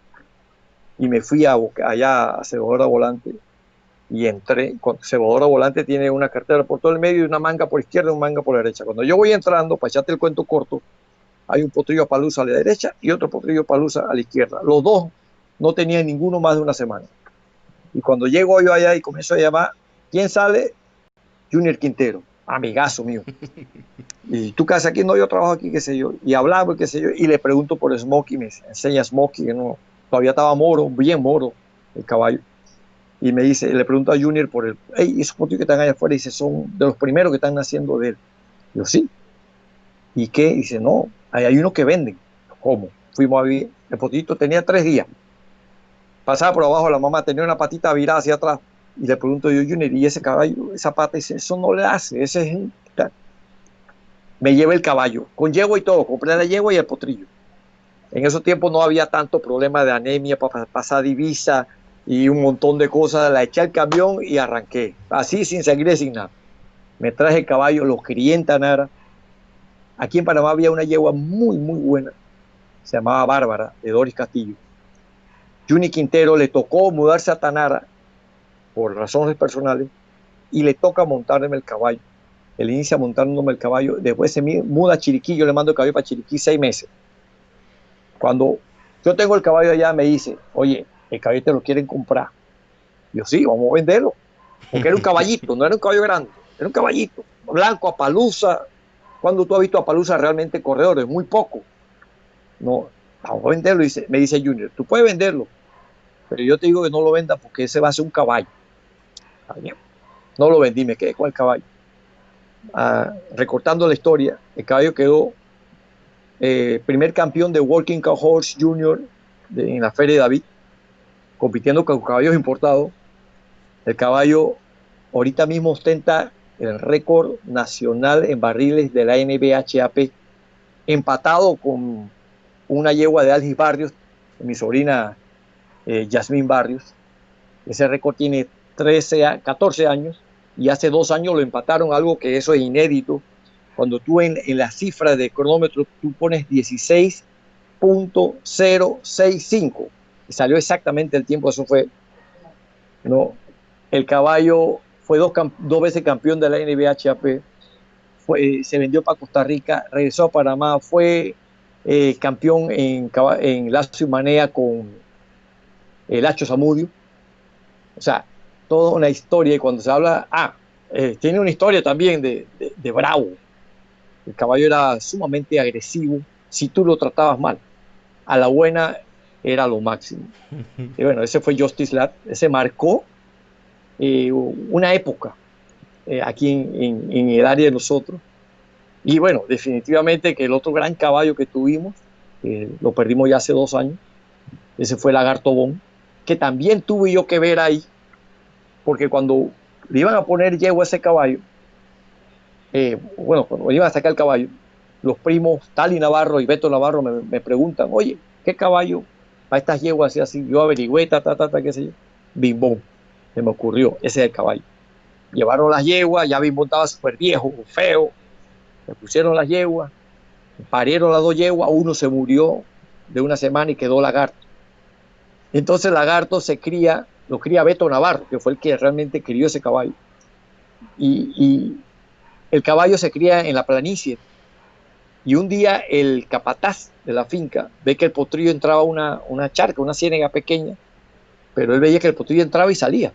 Y me fui allá a Cebadora Volante y entré. Cebadora Volante tiene una cartera por todo el medio y una manga por izquierda y una manga por la derecha. Cuando yo voy entrando, para echarte el cuento corto, hay un potrillo palusa a la derecha y otro potrillo palusa a la izquierda. Los dos no tenían ninguno más de una semana. Y cuando llego yo allá y comienzo a llamar, ¿quién sale? Junior Quintero, amigazo mío. ¿Y tú qué haces aquí? No, yo trabajo aquí, qué sé yo. Y hablamos, qué sé yo, y le pregunto por Smokey, me enseña Smokey, que no, todavía estaba moro, bien moro el caballo. Y me dice, le pregunto a Junior por el, hey, esos potrillos que están allá afuera, dice, son de los primeros que están naciendo de él. Yo, sí. ¿Y qué? Dice, no, hay unos que venden. ¿Cómo? Fuimos a ver, el potito tenía 3 días. Pasaba por abajo la mamá, tenía una patita virada hacia atrás. Y le pregunto yo, Junior, ¿y ese caballo, esa pata? Dice, eso no le hace, ese es... Me llevé el caballo, con yegua y todo, compré la yegua y el potrillo. En esos tiempos no había tanto problema de anemia para pasar divisa y un montón de cosas. La eché al camión y arranqué, así sin seguir sin nada. Me traje el caballo, lo crié en Tanara. Aquí en Panamá había una yegua muy, muy buena, se llamaba Bárbara, de Doris Castillo. Juni Quintero le tocó mudarse a Tanara por razones personales y le toca montarme el caballo. Él inicia montándome el caballo, después se muda a Chiriquí, yo le mando el caballo para Chiriquí 6 meses. Cuando yo tengo el caballo allá, me dice, oye, el caballo te lo quieren comprar. Yo, sí, vamos a venderlo, porque era un caballito, no era un caballo grande, era un caballito, blanco, Appaloosa. Cuando tú has visto Appaloosa realmente corredores, muy poco. No, vamos a venderlo, me dice Junior, tú puedes venderlo, pero yo te digo que no lo venda porque ese va a ser un caballo. No lo vendí, me quedé con el caballo. Recortando la historia, el caballo quedó primer campeón de Walking Cow Horse Junior en la Feria de David, compitiendo con caballos importados. El caballo ahorita mismo ostenta el récord nacional en barriles de la NBHAP, empatado con una yegua de Algis Barrios, mi sobrina Yasmín Barrios. Ese récord tiene 14 años y hace 2 años lo empataron, algo que eso es inédito. Cuando tú en la cifra de cronómetro tú pones 16.065 y salió exactamente el tiempo, eso fue, ¿no? El caballo fue 2 veces campeón de la NBHAP, se vendió para Costa Rica, regresó a Panamá, fue campeón en Lazo y Manea con el Lacho Zamudio. O sea, toda una historia. Y cuando se habla, tiene una historia también de bravo. El caballo era sumamente agresivo si tú lo tratabas mal. A la buena era lo máximo. Y bueno, ese fue Justice Lat. Ese marcó una época aquí en el área de nosotros. Y bueno, definitivamente que el otro gran caballo que tuvimos, lo perdimos ya hace 2 años, ese fue Lagarto Bon, que también tuve yo que ver ahí, porque cuando le iban a poner yegua a ese caballo, cuando iban a sacar el caballo, los primos Tali Navarro y Beto Navarro me preguntan, oye, ¿qué caballo para estas yeguas así? Yo averigüé, qué sé yo, bim bom, se me ocurrió, ese es el caballo. Llevaron las yeguas, ya vi montaba súper viejo, feo, le pusieron las yeguas, parieron las dos yeguas, uno se murió de una semana y quedó lagarto. Entonces lagarto lo cría Beto Navarro, que fue el que realmente crió ese caballo. Y el caballo se cría en la planicie. Y un día el capataz de la finca ve que el potrillo entraba a una charca, una ciénaga pequeña, pero él veía que el potrillo entraba y salía.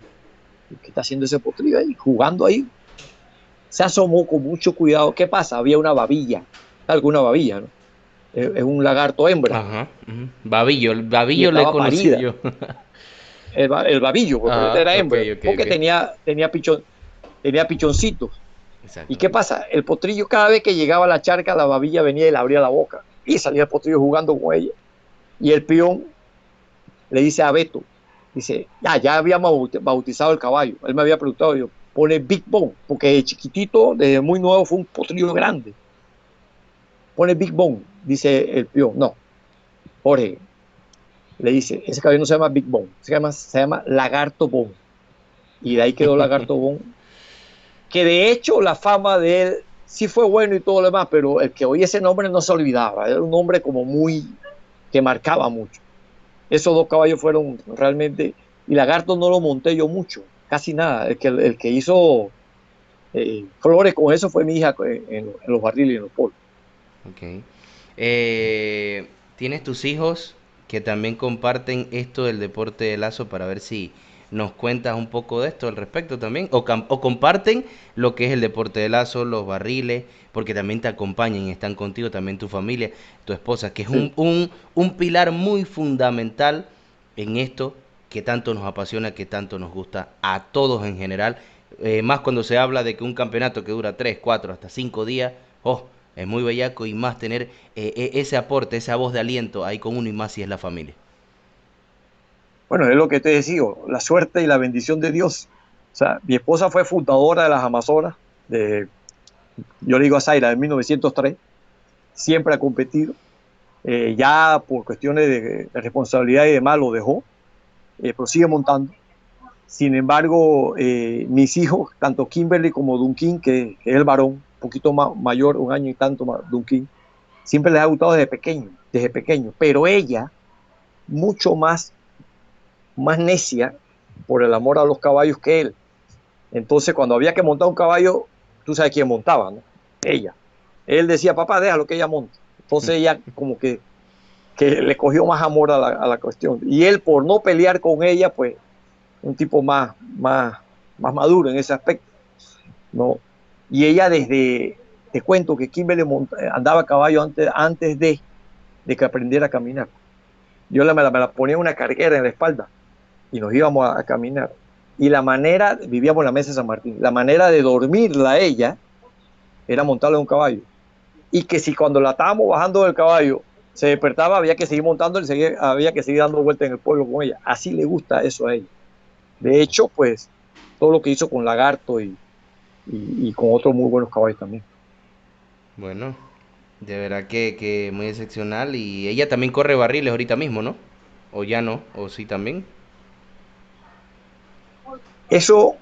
¿Qué está haciendo ese potrillo ahí? Jugando ahí. Se asomó con mucho cuidado. ¿Qué pasa? Había una babilla, alguna babilla, ¿no? Es un lagarto hembra Ajá. Ujú. Babillo, el y babillo le he estaba conocido parida. yo. El babillo, porque Ajá, era ok, hembra, ok, porque ok. tenía pichoncitos. ¿Y Exacto. qué pasa? El potrillo cada vez que llegaba a la charca, la babilla venía y le abría la boca. Y salía el potrillo jugando con ella. Y el peón le dice a Beto, dice, ya habíamos bautizado el caballo. Él me había preguntado, yo, pone Big Bone, porque de chiquitito, desde muy nuevo, fue un potrillo grande. Pone Big Bone, dice el peón. No, Jorge, le dice, ese caballo no se llama Big Bone, se llama Lagarto Bone. Y de ahí quedó Lagarto Bone, que de hecho la fama de él sí fue bueno y todo lo demás, pero el que oía ese nombre no se olvidaba, era un nombre como muy, que marcaba mucho. Esos dos caballos fueron realmente, y Lagarto no lo monté yo mucho, casi nada, el que hizo flores con eso fue mi hija en los barriles y en los polos. Ok. ¿Tienes tus hijos que también comparten esto del deporte de lazo para ver si nos cuentas un poco de esto al respecto también? O comparten lo que es el deporte de lazo, los barriles, porque también te acompañan y están contigo, también tu familia, tu esposa, que es Sí. un pilar muy fundamental en esto que tanto nos apasiona, que tanto nos gusta a todos en general. Más cuando se habla de que un campeonato que dura 3 4 hasta 5 días, oh, es muy bellaco y más tener ese aporte, esa voz de aliento ahí con uno y más si es la familia. Bueno, es lo que te decía, la suerte y la bendición de Dios. O sea, mi esposa fue fundadora de las Amazonas, yo le digo a Zaira, en 1903, siempre ha competido. Ya por cuestiones de responsabilidad y demás lo dejó, pero sigue montando. Sin embargo, mis hijos, tanto Kimberly como Dunkin, que es el varón, un poquito más mayor, un año y tanto más, Dunkin, siempre les ha gustado desde pequeño, pero ella mucho más necia por el amor a los caballos que él. Entonces, cuando había que montar un caballo, tú sabes quién montaba, ¿no? Ella. Él decía, papá, déjalo que ella monte. Entonces ella como que le cogió más amor a la cuestión. Y él, por no pelear con ella, pues, un tipo más maduro en ese aspecto, ¿no? Y ella te cuento que Kimberly andaba a caballo antes de que aprendiera a caminar. Yo me la ponía una carguera en la espalda y nos íbamos a caminar. Y vivíamos en la mesa de San Martín, la manera de dormirla a ella era montarla en un caballo. Y que si cuando la estábamos bajando del caballo se despertaba, había que seguir montando, había que seguir dando vueltas en el pueblo con ella. Así le gusta eso a ella. De hecho, pues, todo lo que hizo con Lagarto y con otros muy buenos caballos también. Bueno, de verdad que muy excepcional. Y ella también corre barriles ahorita mismo, ¿no? O ya no, o sí también. Eso,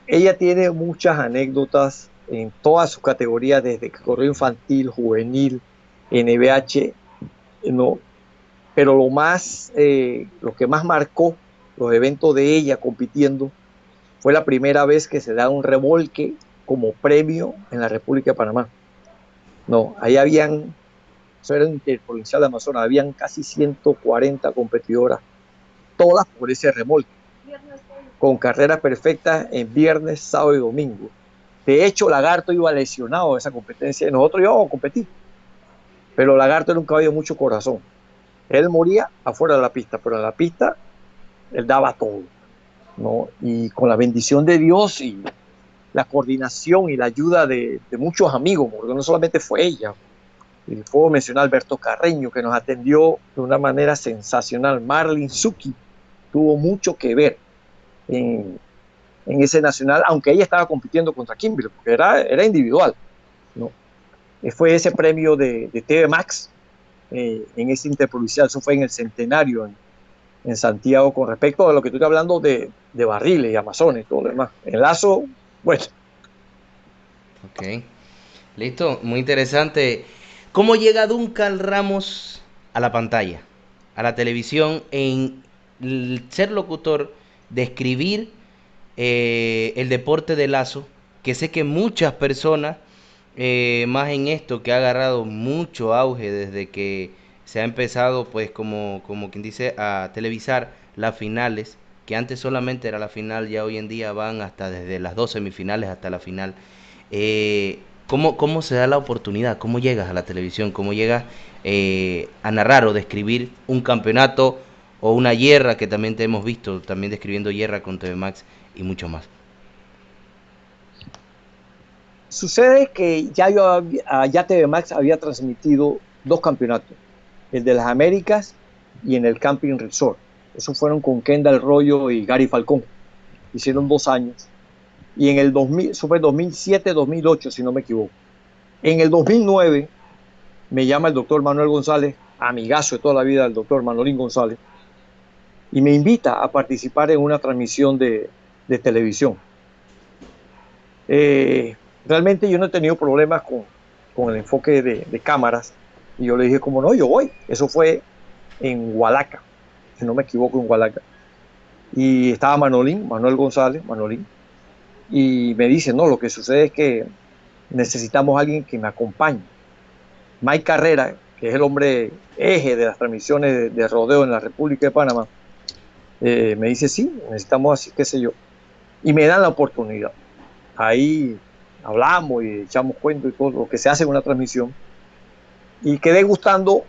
ella tiene muchas anécdotas en todas sus categorías, desde que corrió infantil, juvenil, NBH, no, pero lo que más marcó los eventos de ella compitiendo fue la primera vez que se da un remolque como premio en la República de Panamá. No, eso era interprovincial de Amazonas, habían casi 140 competidoras, todas por ese remolque, con carreras perfectas en viernes, sábado y domingo. De hecho, Lagarto iba lesionado en esa competencia y nosotros íbamos a competir, pero Lagarto era un caballo de mucho corazón. Él moría afuera de la pista, pero en la pista él daba todo, ¿no? Y con la bendición de Dios y la coordinación y la ayuda de muchos amigos, porque no solamente fue ella. Y puedo mencionar a Alberto Carreño, que nos atendió de una manera sensacional. Marlin Suki tuvo mucho que ver en ese nacional, aunque ella estaba compitiendo contra Kimberly, porque era individual, ¿no? Fue ese premio de TV Max en ese interprovincial, eso fue en el centenario en Santiago, con respecto a lo que tú estás hablando de barriles y amazones y todo lo demás. El lazo Bueno, Ok. Listo, muy interesante. ¿Cómo llega Duncan Ramos a la pantalla, a la televisión, en ser locutor, describir el deporte de lazo, que sé que muchas personas, más en esto que ha agarrado mucho auge desde que se ha empezado, pues como quien dice, a televisar las finales, que antes solamente era la final, ya hoy en día van hasta desde las dos semifinales hasta la final. ¿Cómo se da la oportunidad? ¿Cómo llegas a la televisión? ¿Cómo llegas a narrar o describir un campeonato o una guerra que también te hemos visto, también describiendo guerra con TV Max y mucho más? sucede que ya TV Max había transmitido dos campeonatos, el de las Américas y en el Camping Resort. Esos fueron con Kendall Royo y Gary Falcón. Hicieron 2 años. Y en el 2000, eso fue 2007, 2008, si no me equivoco. En el 2009 me llama el doctor Manuel González, amigazo de toda la vida del doctor Manolín González, y me invita a participar en una transmisión de televisión. Realmente yo no he tenido problemas con el enfoque de cámaras, y yo le dije, como no, yo voy. Eso fue en Hualaca, si no me equivoco, en Hualaca. Y estaba Manuel González, Manolín, y me dice, no, lo que sucede es que necesitamos a alguien que me acompañe. Mike Carrera, que es el hombre eje de las transmisiones de rodeo en la República de Panamá, me dice, sí, necesitamos así, qué sé yo. Y me dan la oportunidad. Ahí hablamos y echamos cuentos y todo lo que se hace en una transmisión. Y quedé gustando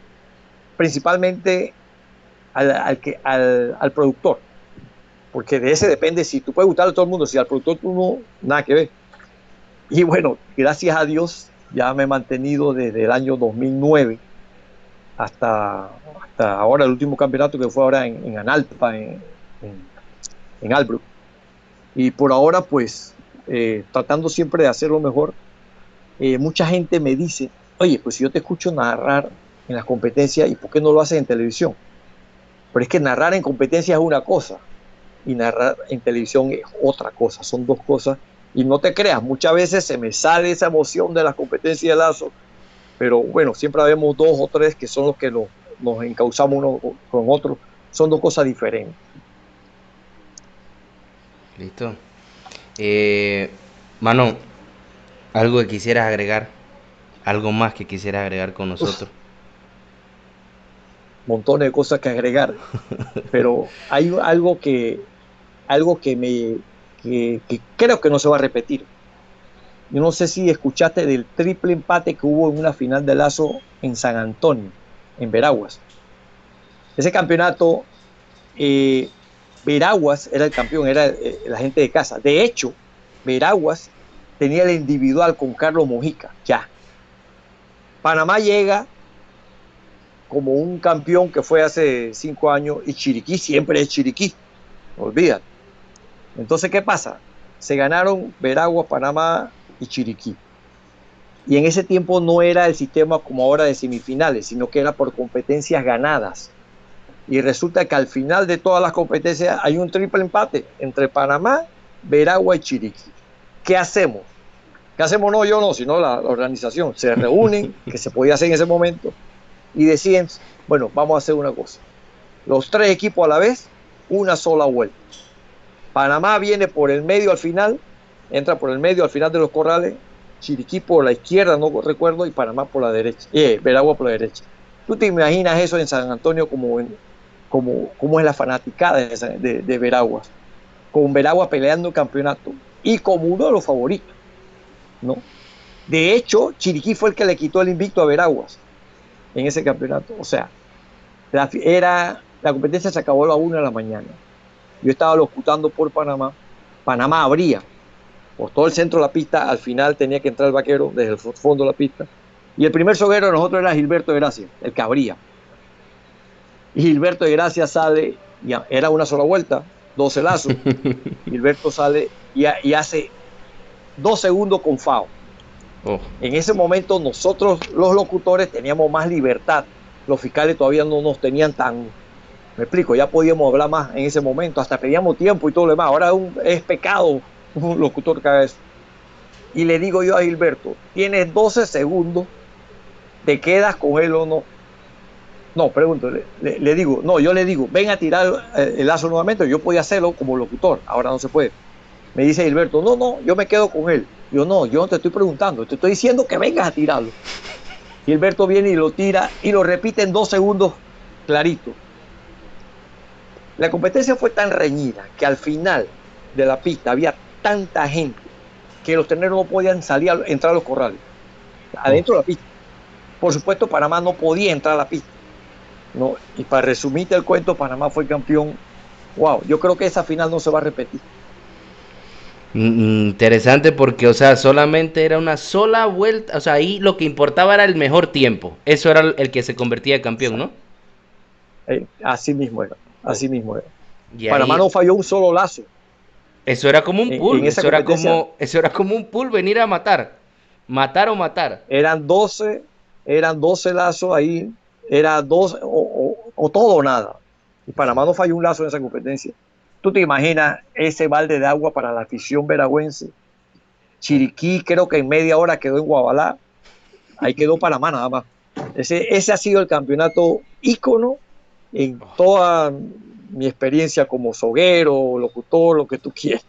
principalmente al productor, porque de ese depende si tú puedes gustarle a todo el mundo, si al productor tú no, nada que ver. Y bueno, gracias a Dios ya me he mantenido desde el año 2009 hasta ahora, el último campeonato que fue ahora en Analpa, en Albrook. Y por ahora, pues, tratando siempre de hacerlo mejor. Mucha gente me dice, oye, pues si yo te escucho narrar en las competencias, ¿y por qué no lo haces en televisión? Pero es que narrar en competencias es una cosa y narrar en televisión es otra cosa, son dos cosas. Y no te creas, muchas veces se me sale esa emoción de las competencias de lazo, pero bueno, siempre vemos dos o tres que son los que nos encauzamos uno con otro. Son dos cosas diferentes. Listo. Eh, Mano, algo que quisieras agregar, algo más que quisieras agregar con Uf, nosotros. montones de cosas que agregar, pero hay algo que creo que no se va a repetir. Yo no sé si escuchaste del triple empate que hubo en una final de lazo en San Antonio, en Veraguas. Ese campeonato, eh, Veraguas era el campeón, era la gente de casa. De hecho, Veraguas tenía el individual con Carlos Mojica, ya. Panamá llega como un campeón que fue hace 5 años y Chiriquí siempre es Chiriquí, no olvídate. Entonces, ¿qué pasa? Se ganaron Veraguas, Panamá y Chiriquí. Y en ese tiempo no era el sistema como ahora de semifinales, sino que era por competencias ganadas. Y resulta que al final de todas las competencias hay un triple empate entre Panamá, Veragua y Chiriquí. ¿Qué hacemos? ¿Qué hacemos? No yo no, sino la organización. Se reúnen, que se podía hacer en ese momento, y deciden, bueno, vamos a hacer una cosa. Los tres equipos a la vez, una sola vuelta. Panamá viene por el medio al final, entra por el medio al final de los corrales, Chiriquí por la izquierda, no recuerdo, y Panamá por la derecha, Veragua por la derecha. ¿Tú te imaginas eso en San Antonio como es la fanaticada de Veraguas? Con Veragua peleando el campeonato y como uno de los favoritos, ¿no? De hecho, Chiriquí fue el que le quitó el invicto a Veraguas en ese campeonato. O sea, la competencia se acabó a la 1 de la mañana. Yo estaba locutando por Panamá. Panamá abría por todo el centro de la pista. Al final tenía que entrar el vaquero desde el fondo de la pista. Y el primer soguero de nosotros era Gilberto de Gracia, el que abría. Y Gilberto de Gracia sale, y era una sola vuelta, 12 lazos. Gilberto sale y hace 2 segundos con FAO. Oh. En ese momento nosotros los locutores teníamos más libertad. Los fiscales todavía no nos tenían tan... Me explico, ya podíamos hablar más en ese momento, hasta pedíamos tiempo y todo lo demás. Ahora es pecado un locutor que haga eso. Y le digo yo a Gilberto, tienes 12 segundos, ¿te quedas con él o no? No, pregunto, le digo, no, yo le digo, ven a tirar el lazo nuevamente. Yo podía hacerlo como locutor, ahora no se puede. Me dice Gilberto, no, yo me quedo con él. Yo no te estoy preguntando, te estoy diciendo que vengas a tirarlo. Gilberto viene y lo tira y lo repite en 2 segundos clarito. La competencia fue tan reñida que al final de la pista había tanta gente que los terneros no podían entrar a los corrales, adentro de la pista. Por supuesto, Panamá no podía entrar a la pista, ¿no? Y para resumirte el cuento, Panamá fue campeón. Wow, yo creo que esa final no se va a repetir. Interesante porque, o sea, solamente era una sola vuelta, o sea, ahí lo que importaba era el mejor tiempo. Eso era el que se convertía en campeón, ¿no? Así mismo era, así mismo era. Y Panamá ahí, no falló un solo lazo. eso era como un pool, Eso era como un pool venir a matar o matar. Eran 12 lazos ahí, era 12 o todo o nada. Y Panamá no falló un lazo en esa competencia. ¿Tú te imaginas ese balde de agua para la afición veragüense? Chiriquí creo que en media hora quedó en Guabalá. Ahí quedó Panamá nada más. Ese ha sido el campeonato ícono en toda mi experiencia como soguero, locutor, lo que tú quieras.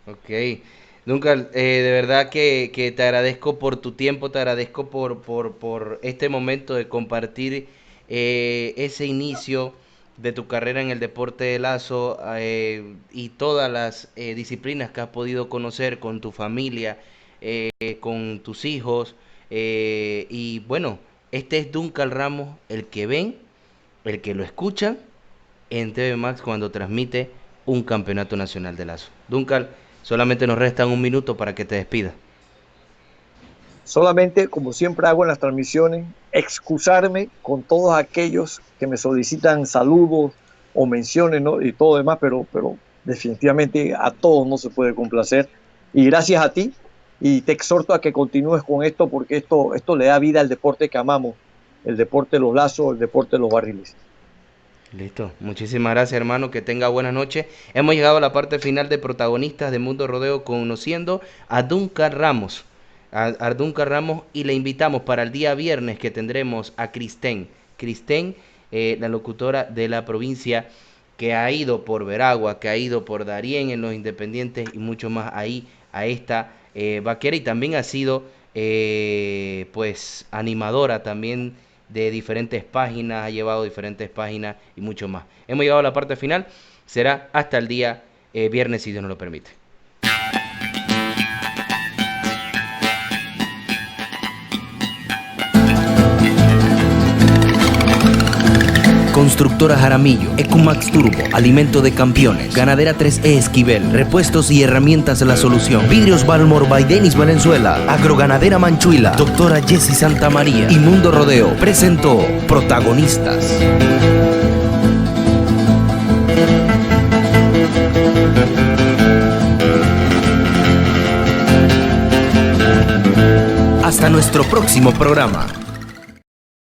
Ok. Duncan, de verdad que te agradezco por tu tiempo, te agradezco por este momento de compartir ese inicio de tu carrera en el deporte de lazo y todas las disciplinas que has podido conocer con tu familia, con tus hijos. Y bueno, este es Duncan Ramos, el que ven, el que lo escuchan en TV Max cuando transmite un campeonato nacional de lazo. Duncan, solamente nos restan 1 minuto para que te despidas. Solamente, como siempre hago en las transmisiones, excusarme con todos aquellos que me solicitan saludos o menciones, ¿no? Y todo demás, pero definitivamente a todos no se puede complacer. Y gracias a ti, y te exhorto a que continúes con esto, porque esto le da vida al deporte que amamos, el deporte de los lazos, el deporte de los barriles. Listo, muchísimas gracias, hermano, que tenga buenas noches. Hemos llegado a la parte final de protagonistas de Mundo Rodeo, conociendo a Duncan Ramos. A Duncan Ramos, y le invitamos para el día viernes que tendremos a Cristén, la locutora de la provincia, que ha ido por Veragua, que ha ido por Darién en los Independientes y mucho más ahí a esta vaquera, y también ha sido pues animadora también de diferentes páginas, ha llevado diferentes páginas y mucho más. Hemos llegado a la parte final, será hasta el día viernes si Dios nos lo permite. Constructora Jaramillo, Ecumax Turbo, alimento de campeones, Ganadera 3E Esquivel, repuestos y herramientas La Solución, Vidrios Balmor by Denis Valenzuela, Agroganadera Manchuila, Doctora Jessie Santa María y Mundo Rodeo presentó Protagonistas. Hasta nuestro próximo programa.